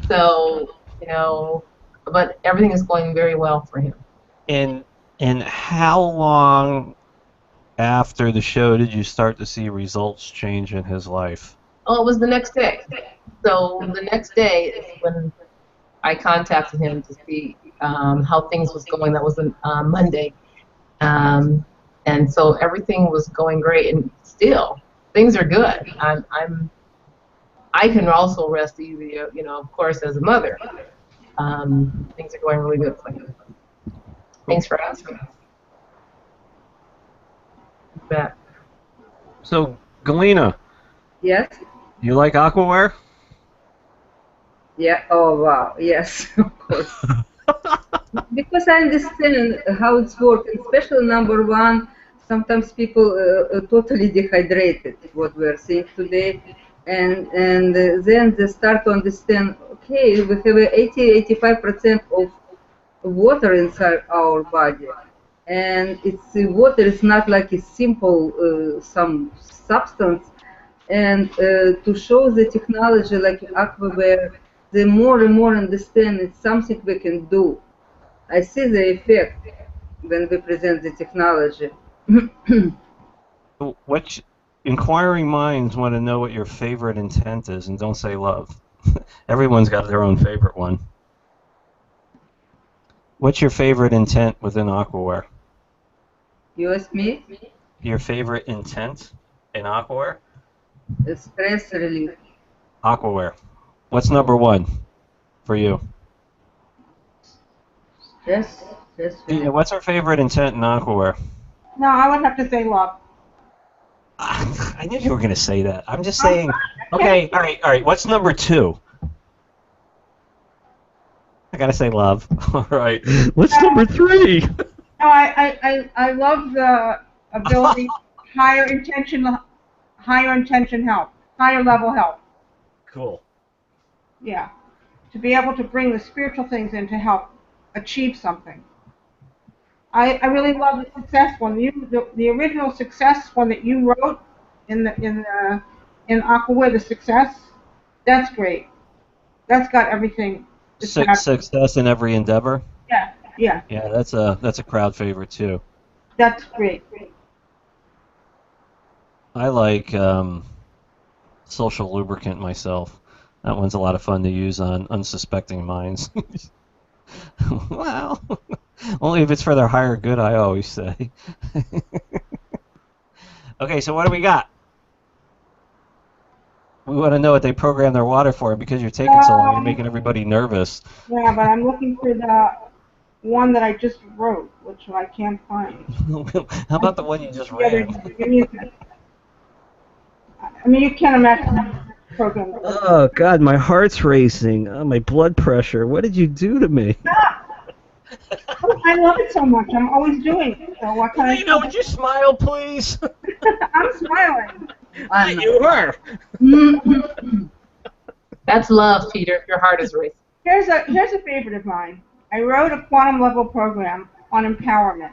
[SPEAKER 1] So, you know, but everything is going very well for him.
[SPEAKER 2] And how long after the show did you start to see results change in his life?
[SPEAKER 1] Oh, it was the next day. So the next day is when I contacted him to see how things was going. That was on Monday. And so everything was going great, and still things are good. I can also rest easy, you know, of course, as a mother. Things are going really good for him. Thanks for asking. You bet.
[SPEAKER 2] So, Galina.
[SPEAKER 4] Yes?
[SPEAKER 2] You like aquaware?
[SPEAKER 4] Yeah, oh wow, yes, of course. Because I understand how it's working, especially number one, sometimes people are totally dehydrated, what we're seeing today, and then they start to understand, okay, we have 80-85% of water inside our body, and water is not like a simple some substance, and to show the technology like aquaware, they more and more understand it's something we can do. I see the effect when we present the technology.
[SPEAKER 2] What inquiring minds want to know what your favorite intent is, and don't say love. Everyone's got their own favorite one. What's your favorite intent within aquaware?
[SPEAKER 4] You ask me?
[SPEAKER 2] Your favorite intent in aquaware?
[SPEAKER 4] Stress relief.
[SPEAKER 2] Aquaware. What's number one for you?
[SPEAKER 4] Yes.
[SPEAKER 2] Yeah, what's our favorite intent in aquaware?
[SPEAKER 3] No, I would have to say love.
[SPEAKER 2] I knew you were going to say that. I'm just saying. Okay, all right. What's number two? I gotta say love. All right. What's number 3?
[SPEAKER 3] No, I love the ability, higher intention help, higher level help.
[SPEAKER 2] Cool.
[SPEAKER 3] Yeah, to be able to bring the spiritual things in to help achieve something. I really love the success one. The original success one that you wrote in aquaware, the success. That's great. That's got everything established.
[SPEAKER 2] Success in every endeavor.
[SPEAKER 3] Yeah, yeah,
[SPEAKER 2] Yeah, that's a crowd favorite too.
[SPEAKER 3] that's great.
[SPEAKER 2] I like social lubricant myself. That one's a lot of fun to use on unsuspecting minds. Well, only if it's for their higher good, I always say. Okay, so what do we got? We want to know what they program their water for because you're taking so long. You're making everybody nervous.
[SPEAKER 3] Yeah, but I'm looking for the one that I just wrote, which I can't find.
[SPEAKER 2] How about the one you just
[SPEAKER 3] The other,
[SPEAKER 2] ran?
[SPEAKER 3] give me a second. I mean, you can't imagine the program.
[SPEAKER 2] Oh, God, my heart's racing. Oh, my blood pressure. What did you do to me?
[SPEAKER 3] Oh, I love it so much. I'm always doing it. So what can I
[SPEAKER 2] You know, would
[SPEAKER 3] do?
[SPEAKER 2] you smile, please?
[SPEAKER 3] I'm smiling.
[SPEAKER 2] You were.
[SPEAKER 1] That's love, Peter, if your heart is racing.
[SPEAKER 3] Here's a favorite of mine. I wrote a quantum level program on empowerment.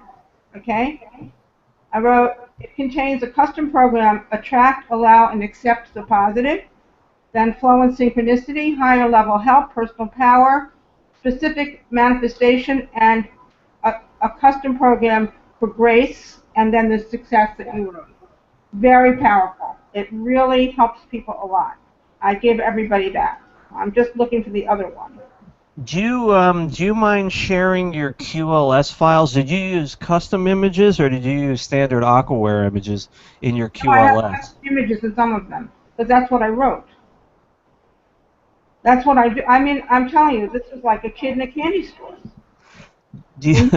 [SPEAKER 3] Okay? I wrote, it contains a custom program, attract, allow, and accept the positive, then flow and synchronicity, higher level help, personal power, specific manifestation, and a custom program for grace, and then the success that you wrote. Very powerful. It really helps people a lot. I give everybody that. I'm just looking for the other one.
[SPEAKER 2] Do you mind sharing your QLS files? Did you use custom images or did you use standard aquaware images in your
[SPEAKER 3] No, I have
[SPEAKER 2] QLS?
[SPEAKER 3] images in some of them, but that's what I wrote. That's what I do. I mean, I'm telling you, this is like a kid in a candy store.
[SPEAKER 2] Do you,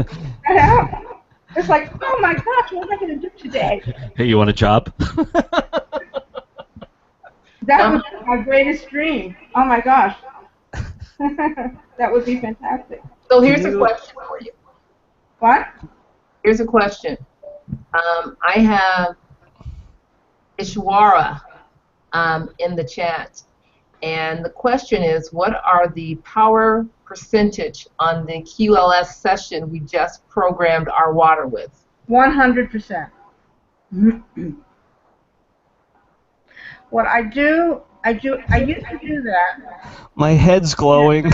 [SPEAKER 3] It's like, oh my gosh, what am I going to do today?
[SPEAKER 2] Hey, you want a job?
[SPEAKER 3] That was my greatest dream. Oh my gosh. That would be fantastic.
[SPEAKER 1] So here's a question for you.
[SPEAKER 3] What?
[SPEAKER 1] Here's a question. I have Ishwara in the chat. And the question is, what are the power percentage on the QLS session we just programmed our water with?
[SPEAKER 3] 100%. What I used to do that.
[SPEAKER 2] My head's glowing.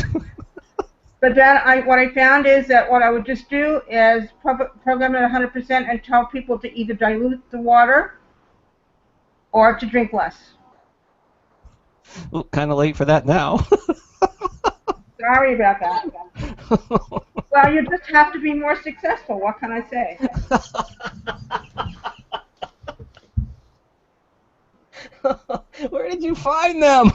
[SPEAKER 3] But then what I found is that what I would just do is program it 100% and tell people to either dilute the water or to drink less.
[SPEAKER 2] Kind of late for that now.
[SPEAKER 3] Sorry about that. Well, you just have to be more successful. What can I say?
[SPEAKER 2] Where did you find them?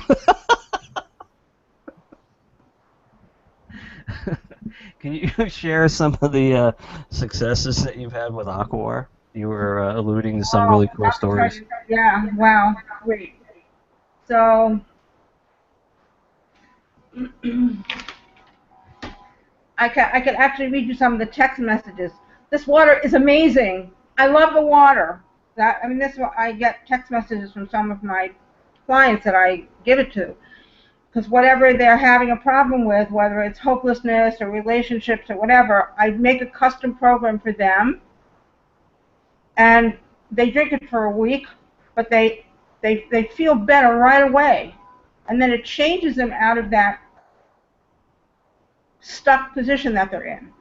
[SPEAKER 2] Can you share some of the successes that you've had with aquaware? You were alluding to some really cool stories.
[SPEAKER 3] Yeah, wow, great. So, I can actually read you some of the text messages. This water is amazing. I love the water. I get text messages from some of my clients that I give it to. Because whatever they're having a problem with, whether it's hopelessness or relationships or whatever, I make a custom program for them. And they drink it for a week, but they feel better right away. And then it changes them out of that stuck position that they're in.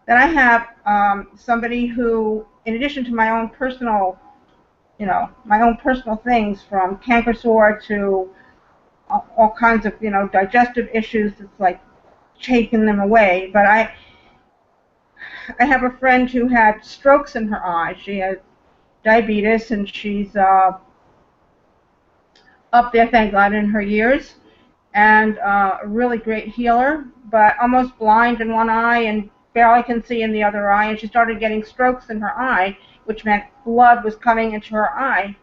[SPEAKER 3] Then I have somebody who, in addition to my own personal things, from canker sore to all kinds of, digestive issues, it's like taking them away. But I have a friend who had strokes in her eye. She has diabetes, and she's up there, thank God, in her years, and a really great healer, but almost blind in one eye and barely can see in the other eye. And she started getting strokes in her eye, which meant blood was coming into her eye,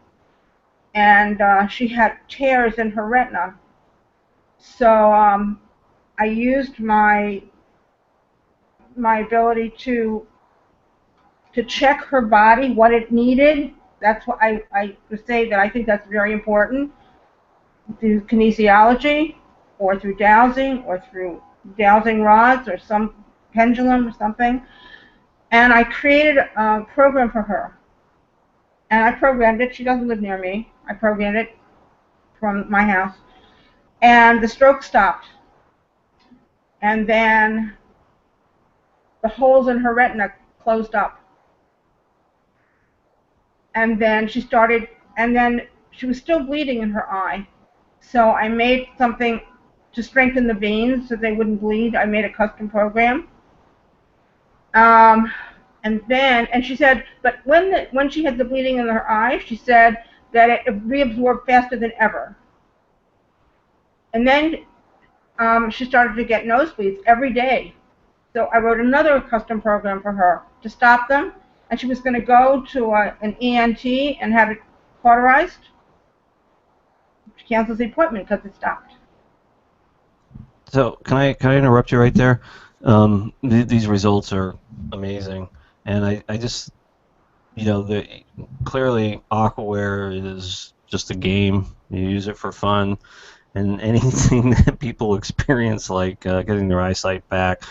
[SPEAKER 3] and she had tears in her retina. So I used my ability to check her body, what it needed. That's what I would say that I think that's very important, through kinesiology or through dowsing or through dowsing rods or some pendulum or something. And I created a program for her. And I programmed it. She doesn't live near me. I programmed it from my house. And the stroke stopped. And then the holes in her retina closed up. And then and then she was still bleeding in her eye. So I made something to strengthen the veins so they wouldn't bleed. I made a custom program. And she said, but when she had the bleeding in her eye, she said that it reabsorbed faster than ever. And then she started to get nosebleeds every day. So I wrote another custom program for her to stop them, and she was going to go to an ENT and have it cauterized. She canceled the appointment because it stopped.
[SPEAKER 2] So can I interrupt you right there? These results are amazing, and I just clearly aquaware is just a game. You use it for fun, and anything that people experience, like getting their eyesight back,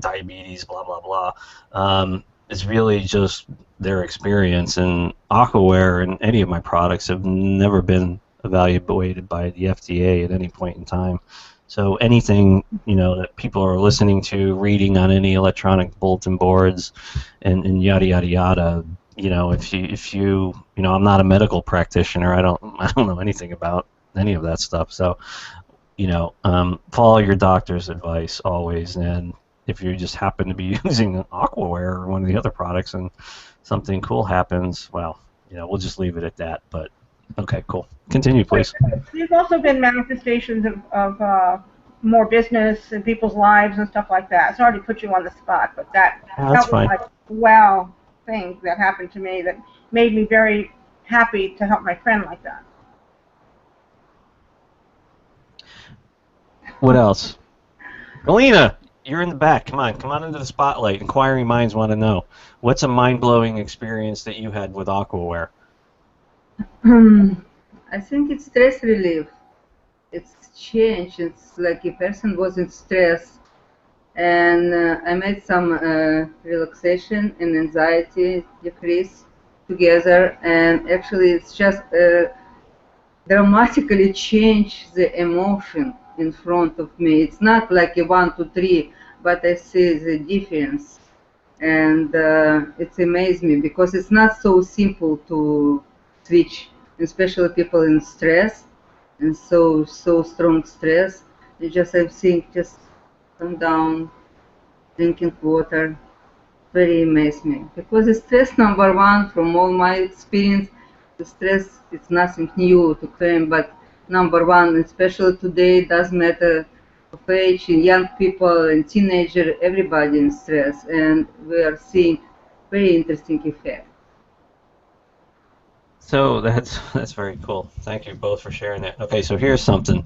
[SPEAKER 2] diabetes, blah blah blah, is really just their experience. And aquaware and any of my products have never been evaluated by the FDA at any point in time. So anything that people are listening to, reading on any electronic bulletin boards, and yada yada yada. If you I'm not a medical practitioner. I don't know anything about any of that stuff. So follow your doctor's advice always. And if you just happen to be using aquaware or one of the other products and something cool happens, well, we'll just leave it at that. But okay, cool. Continue, please.
[SPEAKER 3] There's also been manifestations of more business in people's lives and stuff like that. Sorry to put you on the spot, but that
[SPEAKER 2] That's
[SPEAKER 3] was
[SPEAKER 2] fine.
[SPEAKER 3] like, wow, thing that happened to me that made me very happy to help my friend like that.
[SPEAKER 2] What else? Galina, you're in the back. Come on into the spotlight. Inquiring minds want to know. What's a mind-blowing experience that you had with aquaware?
[SPEAKER 4] I think it's stress relief. It's change. It's like a person was in stress, and I made some relaxation and anxiety decrease together, and actually it's just dramatically change the emotion in front of me. It's not like a 1, 2, 3, but I see the difference, and it's amazed me because it's not so simple to switch, especially people in stress and so strong stress. You just I think just calm down, drinking water, very amazed me because the stress number one from all my experience, the stress is nothing new to claim, but number one, especially today, doesn't matter of age, in young people and teenager, everybody in stress, and we are seeing very interesting effect.
[SPEAKER 2] So that's very cool. Thank you both for sharing that. Okay, so here's something.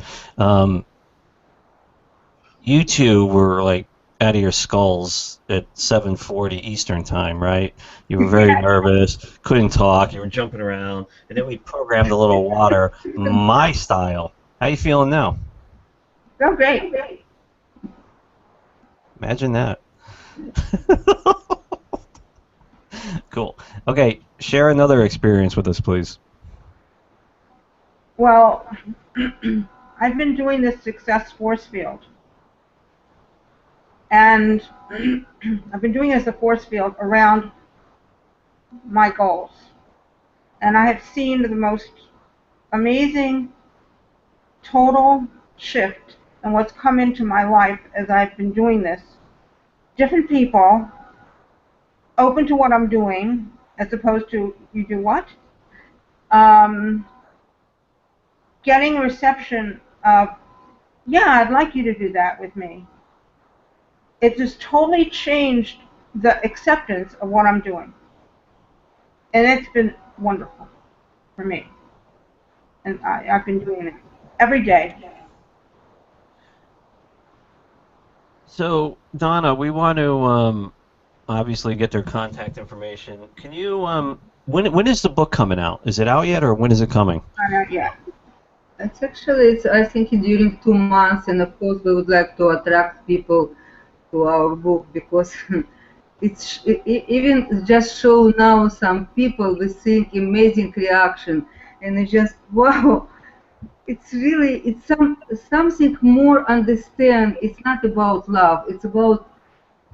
[SPEAKER 2] You two were like out of your skulls at 7:40 Eastern time, right? You were very nervous, couldn't talk, you were jumping around, and then we programmed a little water, my style. How you feeling now?
[SPEAKER 3] Oh, great.
[SPEAKER 2] Imagine that. Cool. Okay, share another experience with us, please.
[SPEAKER 3] Well, I've been doing this success force field. And I've been doing it as a force field around my goals. And I have seen the most amazing total shift in what's come into my life as I've been doing this. Different people open to what I'm doing as opposed to, you do what? Getting reception of, yeah, I'd like you to do that with me. It just totally changed the acceptance of what I'm doing. And it's been wonderful for me. And I've been doing it every day.
[SPEAKER 2] So, Donna, we want to obviously get their contact information. Can you when is the book coming out? Is it out yet, or when is it coming?
[SPEAKER 3] Not yet.
[SPEAKER 4] It's actually, I think during 2 months, and of course we would like to attract people to our book because even just show now some people we think amazing reaction, and it's just wow. It's really something more understand. It's not about love. It's about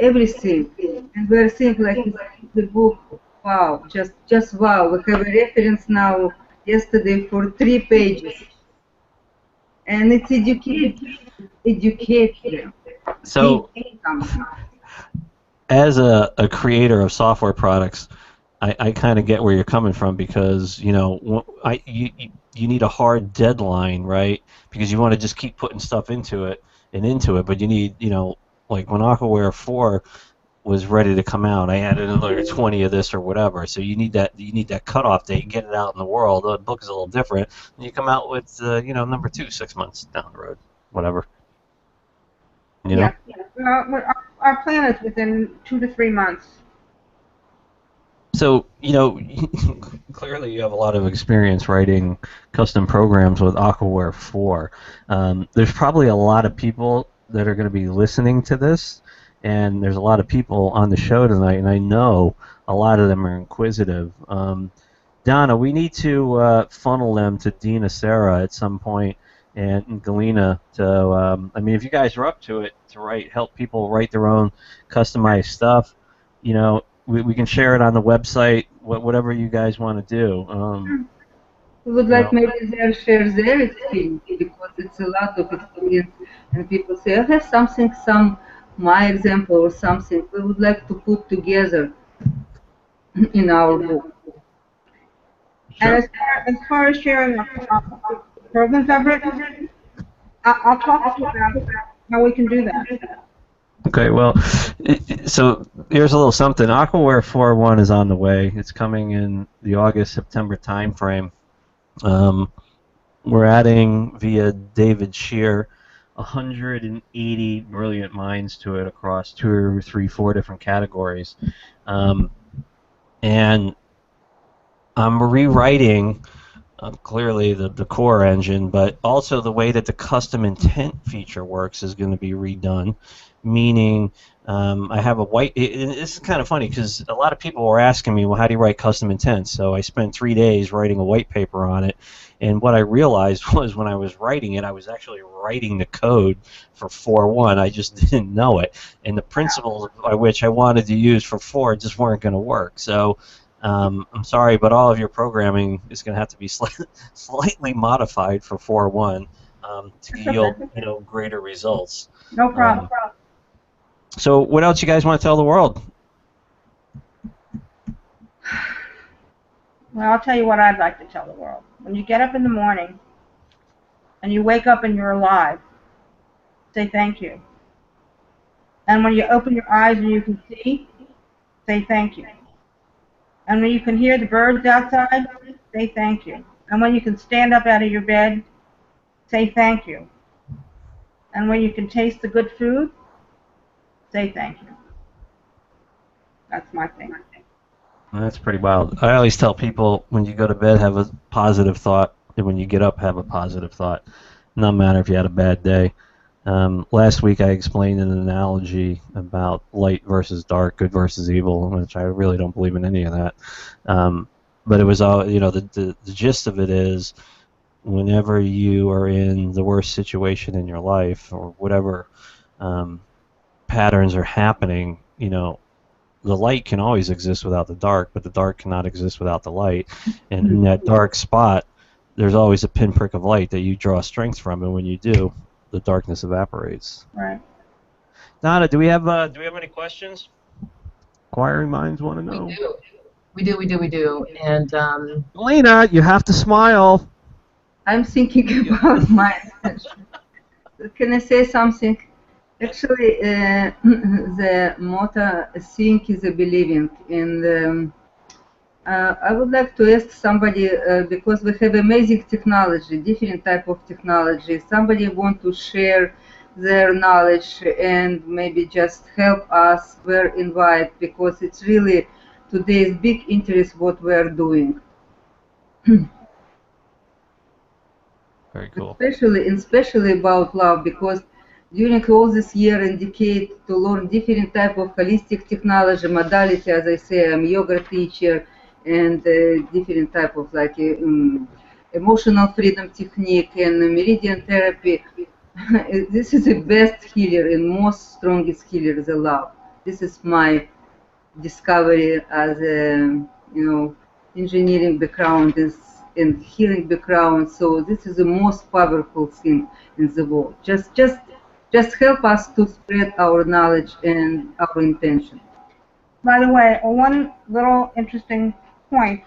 [SPEAKER 4] everything, and we're saying like it's the book. Wow, just wow. We have a reference now yesterday for 3 pages, and it's educate them.
[SPEAKER 2] So,
[SPEAKER 4] Teach something.
[SPEAKER 2] as a creator of software products, I kind of get where you're coming from because you need a hard deadline, right? Because you want to just keep putting stuff into it, but you need like when Aquaware 4 was ready to come out, I added another 20 of this or whatever. So you need that cutoff date, get it out in the world. The book is a little different, and you come out with number 2 6 months down the road, whatever. You know.
[SPEAKER 3] Yeah. Our plan is within 2 to 3 months.
[SPEAKER 2] So, clearly you have a lot of experience writing custom programs with Aquaware 4. There's probably a lot of people that are going to be listening to this, and there's a lot of people on the show tonight, and I know a lot of them are inquisitive. Donna, we need to funnel them to Dina Sara at some point, and Galina to, if you guys are up to it, to help people write their own customized stuff, we can share it on the website, whatever you guys want to do.
[SPEAKER 4] We would like maybe they share their experience because it's a lot of experience, and people say I have something, my example or something. We would like to put together in our book.
[SPEAKER 3] Sure. And as far as sharing the programs I've written, I'll talk to you about how we can do that.
[SPEAKER 2] Okay, well, so here's a little something. Aquaware 4.1 is on the way. It's coming in the August-September timeframe. We're adding, via David Shear, 180 brilliant minds to it across 2, 3, 4 different categories. And I'm rewriting clearly the core engine, but also the way that the custom intent feature works is going to be redone, meaning I have a white. This is kind of funny because a lot of people were asking me, well, how do you write custom intent? So I spent 3 days writing a white paper on it, and what I realized was when I was writing it, I was actually writing the code for 4.1. I just didn't know it, and the principles by which I wanted to use for 4 just weren't going to work. So I'm sorry, but all of your programming is going to have to be slightly modified for 4.1 to yield greater results.
[SPEAKER 3] No problem.
[SPEAKER 2] So what else you guys want to tell the world?
[SPEAKER 3] Well, I'll tell you what I'd like to tell the world. When you get up in the morning and you wake up and you're alive, say thank you. And when you open your eyes and you can see, say thank you. And when you can hear the birds outside, say thank you. And when you can stand up out of your bed, say thank you. And when you can taste the good food, say thank you. That's my thing.
[SPEAKER 2] That's pretty wild. I always tell people when you go to bed, have a positive thought, and when you get up, have a positive thought. No matter if you had a bad day. Last week I explained an analogy about light versus dark, good versus evil, which I really don't believe in any of that. But it was all, the gist of it is whenever you are in the worst situation in your life or whatever patterns are happening, the light can always exist without the dark, but the dark cannot exist without the light. And in that dark spot, there's always a pinprick of light that you draw strength from, and when you do, the darkness evaporates.
[SPEAKER 3] Right.
[SPEAKER 2] Donna, do we have any questions? Inquiring minds want to know.
[SPEAKER 1] We do. And
[SPEAKER 2] Galina, you have to smile.
[SPEAKER 4] I'm thinking about my. Can I say something? Actually, the motto "Think is a believing," and I would like to ask somebody because we have amazing technology, different type of technology. Somebody want to share their knowledge and maybe just help us, we're invited, because it's really today's big interest what we're doing.
[SPEAKER 2] Very cool.
[SPEAKER 4] Especially about love, because during all this year and decade to learn different type of holistic technology modality, as I say, I'm yoga teacher, and different type of like emotional freedom technique and meridian therapy. This is the best healer and most strongest healer, the love. This is my discovery as a engineering background and healing background. So this is the most powerful thing in the world. Just help us to spread our knowledge and our intention.
[SPEAKER 3] By the way, one little interesting point.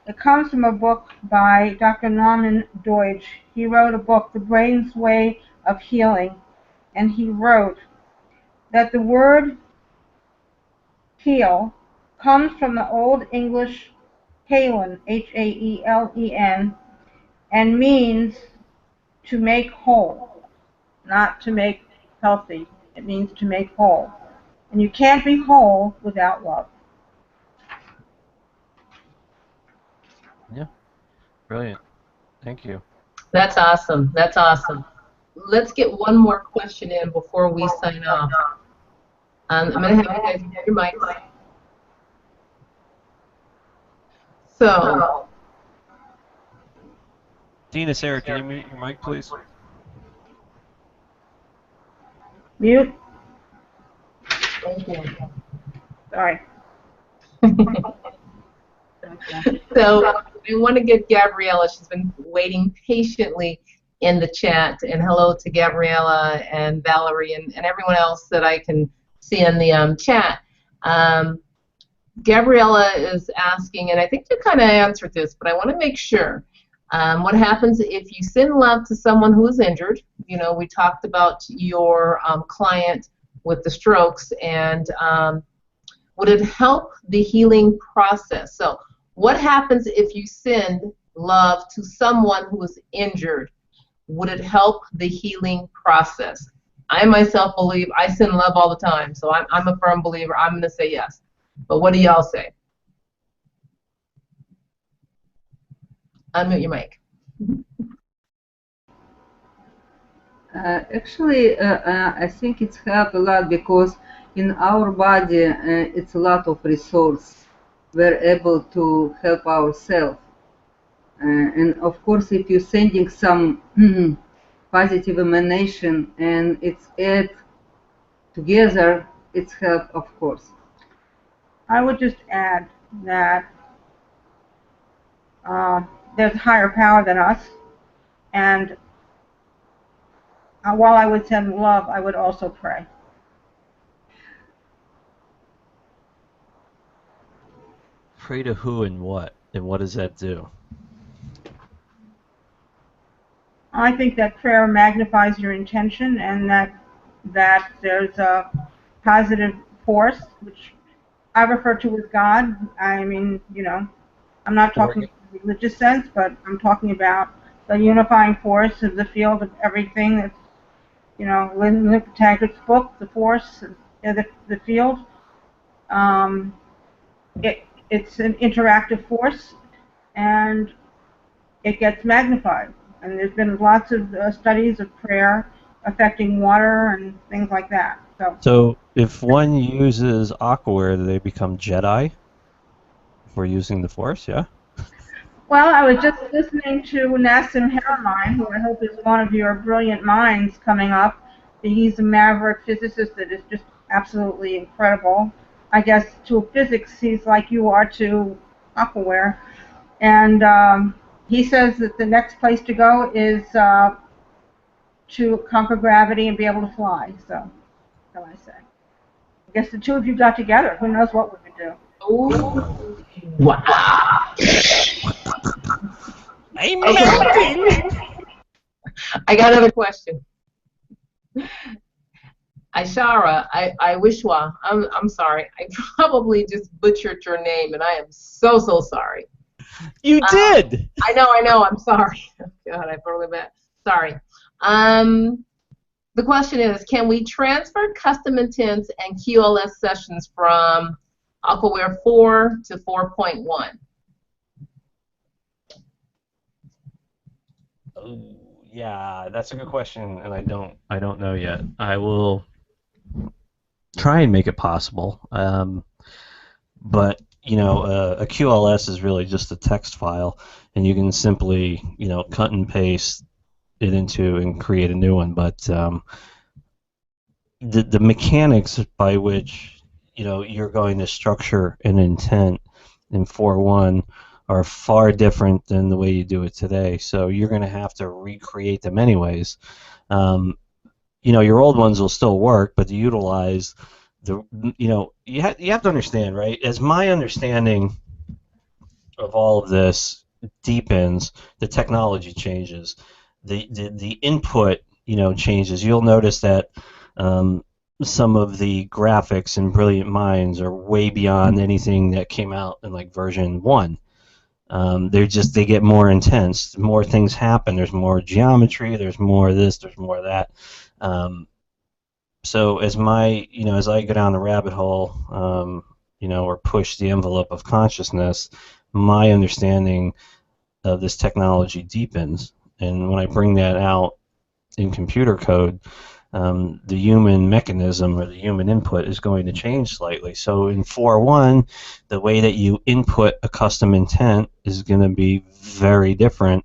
[SPEAKER 3] It comes from a book by Dr. Norman Deutsch. He wrote a book, The Brain's Way of Healing, and he wrote that the word heal comes from the Old English Halen, Haelen, and means to make whole, not to make healthy. It means to make whole. And you can't be whole without love.
[SPEAKER 2] Yeah. Brilliant. Thank you.
[SPEAKER 1] That's awesome. That's awesome. Let's get one more question in before we sign off. I'm going to have you guys mute your mics. So,
[SPEAKER 2] Dina Sara, can you mute your mic, please?
[SPEAKER 3] Mute.
[SPEAKER 1] thank you.
[SPEAKER 3] Sorry.
[SPEAKER 1] So I want to get Gabriella. She's been waiting patiently in the chat. And hello to Gabriella and Valerie and everyone else that I can see in the chat. Gabriella is asking, and I think you kind of answered this, but I want to make sure. What happens if you send love to someone who is injured? You know, we talked about your client with the strokes, and would it help the healing process? So what happens if you send love to someone who is injured? Would it help the healing process? I myself believe, I send love all the time, so I'm a firm believer. I'm going to say yes. But what do y'all say? Unmute your mic.
[SPEAKER 4] Actually, I think it's helped a lot, because in our body it's a lot of resource. We're able to help ourselves. And of course, if you're sending some positive emanation and it's add together, it's help, of course.
[SPEAKER 3] I would just add that there's a higher power than us, and while I would send love, I would also pray.
[SPEAKER 2] Pray to who and what? And what does that do?
[SPEAKER 3] I think that prayer magnifies your intention, and that there's a positive force, which I refer to as God. I mean, you know, I'm not talking in a religious sense, but I'm talking about the unifying force of the field of everything. That's, you know, Lynn Taggart's book, The Force, the field. It's an interactive force, and it gets magnified. And there's been lots of studies of prayer affecting water and things like that.
[SPEAKER 2] So if one uses aquaware, do they become Jedi for using the Force? Yeah.
[SPEAKER 3] Well, I was just listening to Nassim Haramein, who I hope is one of your brilliant minds coming up. He's a maverick physicist that is just absolutely incredible. I guess to physics, he's like you are to aquaware. And he says that the next place to go is to conquer gravity and be able to fly. So, what can I say? I guess the two of you got together. Who knows what we could do?
[SPEAKER 1] Ooh. Wow.
[SPEAKER 2] I'm melting.
[SPEAKER 1] I got another question. Ishara, I Wishwa, I'm sorry. I probably just butchered your name, and I am so sorry.
[SPEAKER 2] You did.
[SPEAKER 1] I know. I'm sorry. God, I probably bet. Sorry. The The question is, can we transfer custom intents and QLS sessions from aquaware 4 to 4.1?
[SPEAKER 2] Oh, yeah, that's a good question, and I don't know yet. I will try and make it possible. But you know, a QLS is really just a text file, and you can simply, you know, cut and paste it into and create a new one. But the mechanics by which, you know, you're going to structure an intent in 4.1 are far different than the way you do it today. So you're going to have to recreate them anyways. You know, your old ones will still work, but to utilize the, you know, you have to understand, right? As my understanding of all of this deepens, the technology changes, the input, you know, changes. You'll notice that some of the graphics in Brilliant Minds are way beyond anything that came out in like version 1. They get more intense. More things happen. There's more geometry. There's more of this. There's more of that. So as as I go down the rabbit hole, or push the envelope of consciousness, my understanding of this technology deepens. And when I bring that out in computer code, the human mechanism or the human input is going to change slightly. So in 4.1, the way that you input a custom intent is going to be very different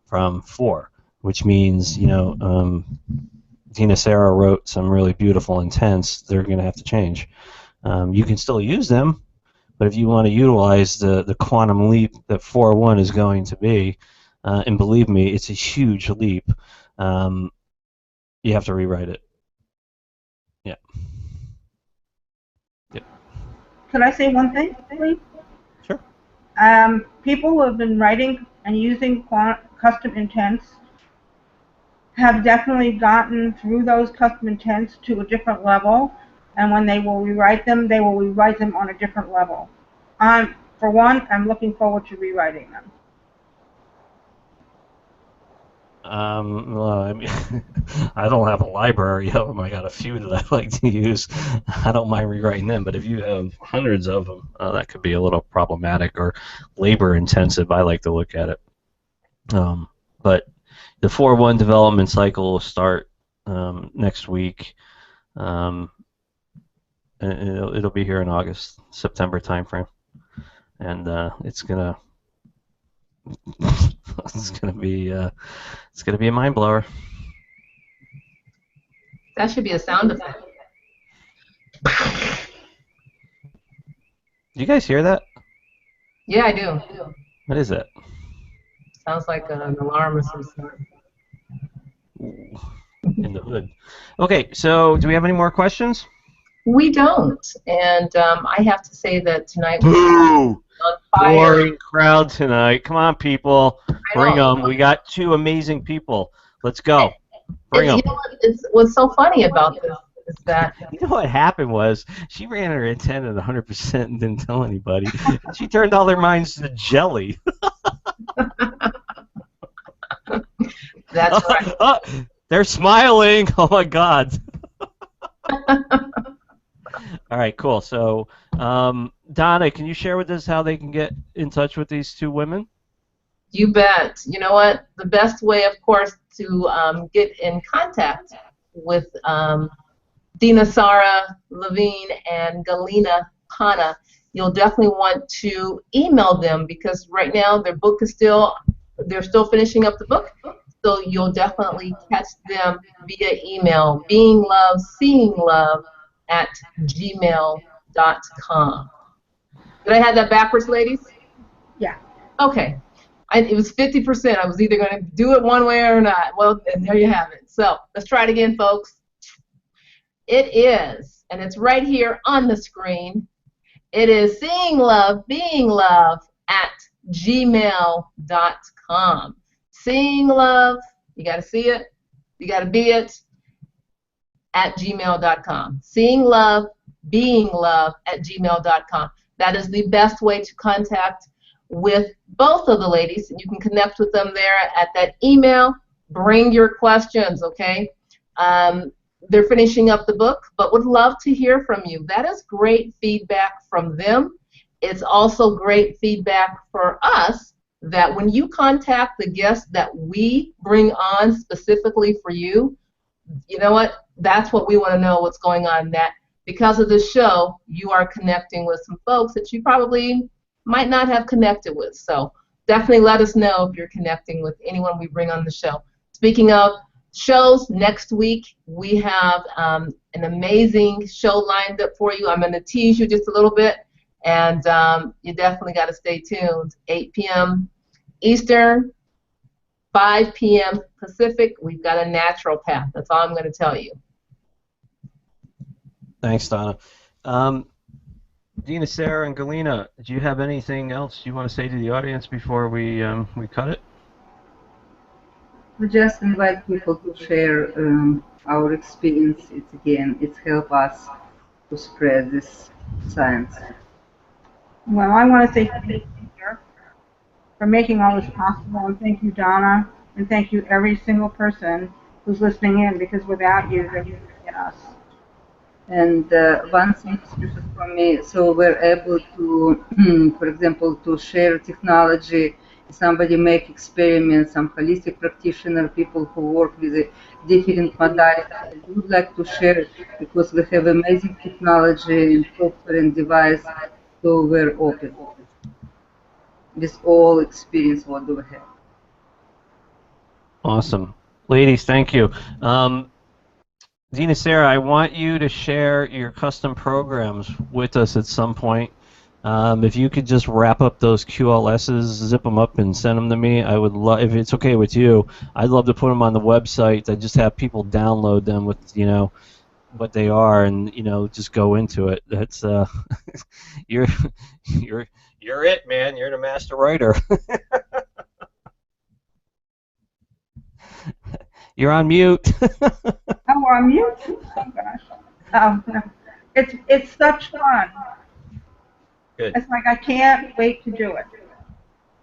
[SPEAKER 2] from 4, which means, Dina Sara wrote some really beautiful intents. They're going to have to change. You can still use them, but if you want to utilize the quantum leap that 4.1 is going to be, and believe me, it's a huge leap, you have to rewrite it. Yeah. Yep.
[SPEAKER 3] Could I say one thing, please?
[SPEAKER 2] Sure.
[SPEAKER 3] People who have been writing and using custom intents have definitely gotten through those custom intents to a different level, and when they will rewrite them on a different level. For one, I'm looking forward to rewriting them.
[SPEAKER 2] Well, I mean, I don't have a library of them. I got a few that I like to use. I don't mind rewriting them, but if you have hundreds of them, that could be a little problematic or labor intensive. I like to look at it. But the 4.1 development cycle will start next week, and it'll be here in August, September timeframe, and it's gonna it's gonna be a mind blower.
[SPEAKER 1] That should be a sound effect.
[SPEAKER 2] Do you guys hear that?
[SPEAKER 1] Yeah, I do.
[SPEAKER 2] What is that?
[SPEAKER 1] Sounds like an alarm or some sort.
[SPEAKER 2] In the hood. Okay, so do we have any more questions?
[SPEAKER 1] We don't, and I have to say that tonight was
[SPEAKER 2] Boo!
[SPEAKER 1] on fire.
[SPEAKER 2] Boring crowd tonight. Come on, people. Bring
[SPEAKER 1] know.
[SPEAKER 2] them. We got 2 amazing people. Let's go. Bring
[SPEAKER 1] And
[SPEAKER 2] them.
[SPEAKER 1] you know what's so funny about this is that
[SPEAKER 2] You know what happened was she ran her intent at 100% and didn't tell anybody. And she turned all their minds to jelly.
[SPEAKER 1] that's right.
[SPEAKER 2] Oh, they're smiling. Oh my God. All right, cool. So, Donna, can you share with us how they can get in touch with these 2 women?
[SPEAKER 1] You bet. You know what? The best way, of course, to get in contact with Dina Sara, Levine, and Galina, Pana, you'll definitely want to email them because right now their book is they're still finishing up the book. So you'll definitely catch them via email, beinglove@gmail.com. Did I have that backwards, ladies?
[SPEAKER 3] Yeah.
[SPEAKER 1] Okay. It was 50%. I was either going to do it one way or not. Well, and there you have it. So let's try it again, folks. It is, and it's right here on the screen. It is seeinglove@gmail.com. Seeing love, you got to see it, you got to be it, @gmail.com. Seeing love, being love @gmail.com. That is the best way to contact with both of the ladies, and you can connect with them there at that email. Bring your questions, okay? They're finishing up the book, but would love to hear from you. That is great feedback from them. It's also great feedback for us that when you contact the guests that we bring on specifically for you, you know what? That's what we want to know, what's going on. That because of this show, you are connecting with some folks that you probably might not have connected with. So definitely let us know if you're connecting with anyone we bring on the show. Speaking of shows, next week we have an amazing show lined up for you. I'm going to tease you just a little bit, and you definitely got to stay tuned. 8 p.m. Eastern, 5 p.m. Pacific. We've got a naturopath. That's all I'm going to tell you.
[SPEAKER 2] Thanks, Donna. Dina, Sara, and Galina, do you have anything else you want to say to the audience before we cut it?
[SPEAKER 4] We just invite people to share our experiences again. It helps us to spread this science.
[SPEAKER 3] Well, I want to say thank you, Peter, for making all this possible, and thank you, Donna, and thank you every single person who's listening in, because without you, they wouldn't get us.
[SPEAKER 4] And one thing special for me, so we're able to, for example, to share technology. Somebody make experiments, some holistic practitioner, people who work with a different modalities. I would like to share it because we have amazing technology and software and device, so we're open with all experience what do we have.
[SPEAKER 2] Awesome. Ladies, thank you. Dina, Sara, I want you to share your custom programs with us at some point. If you could just wrap up those QLSs, zip them up, and send them to me, I would love. If it's okay with you, I'd love to put them on the website. I just have people download them with what they are, and just go into it. That's you're you're it, man. You're the master writer. You're on mute.
[SPEAKER 3] Oh, we're on mute? Oh, gosh. It's such fun.
[SPEAKER 2] Good.
[SPEAKER 3] It's like I can't wait to do it.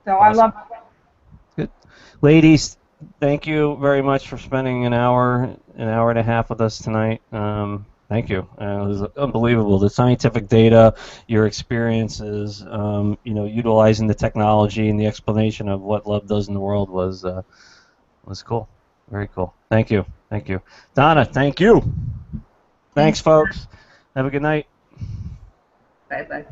[SPEAKER 3] So
[SPEAKER 2] Awesome.
[SPEAKER 3] I love it.
[SPEAKER 2] Good. Ladies, thank you very much for spending an hour and a half with us tonight. Thank you. It was unbelievable. The scientific data, your experiences, utilizing the technology and the explanation of what love does in the world was cool. Very cool. Thank you. Thank you. Donna, thank you. Thanks, folks. Have a good night.
[SPEAKER 4] Bye-bye.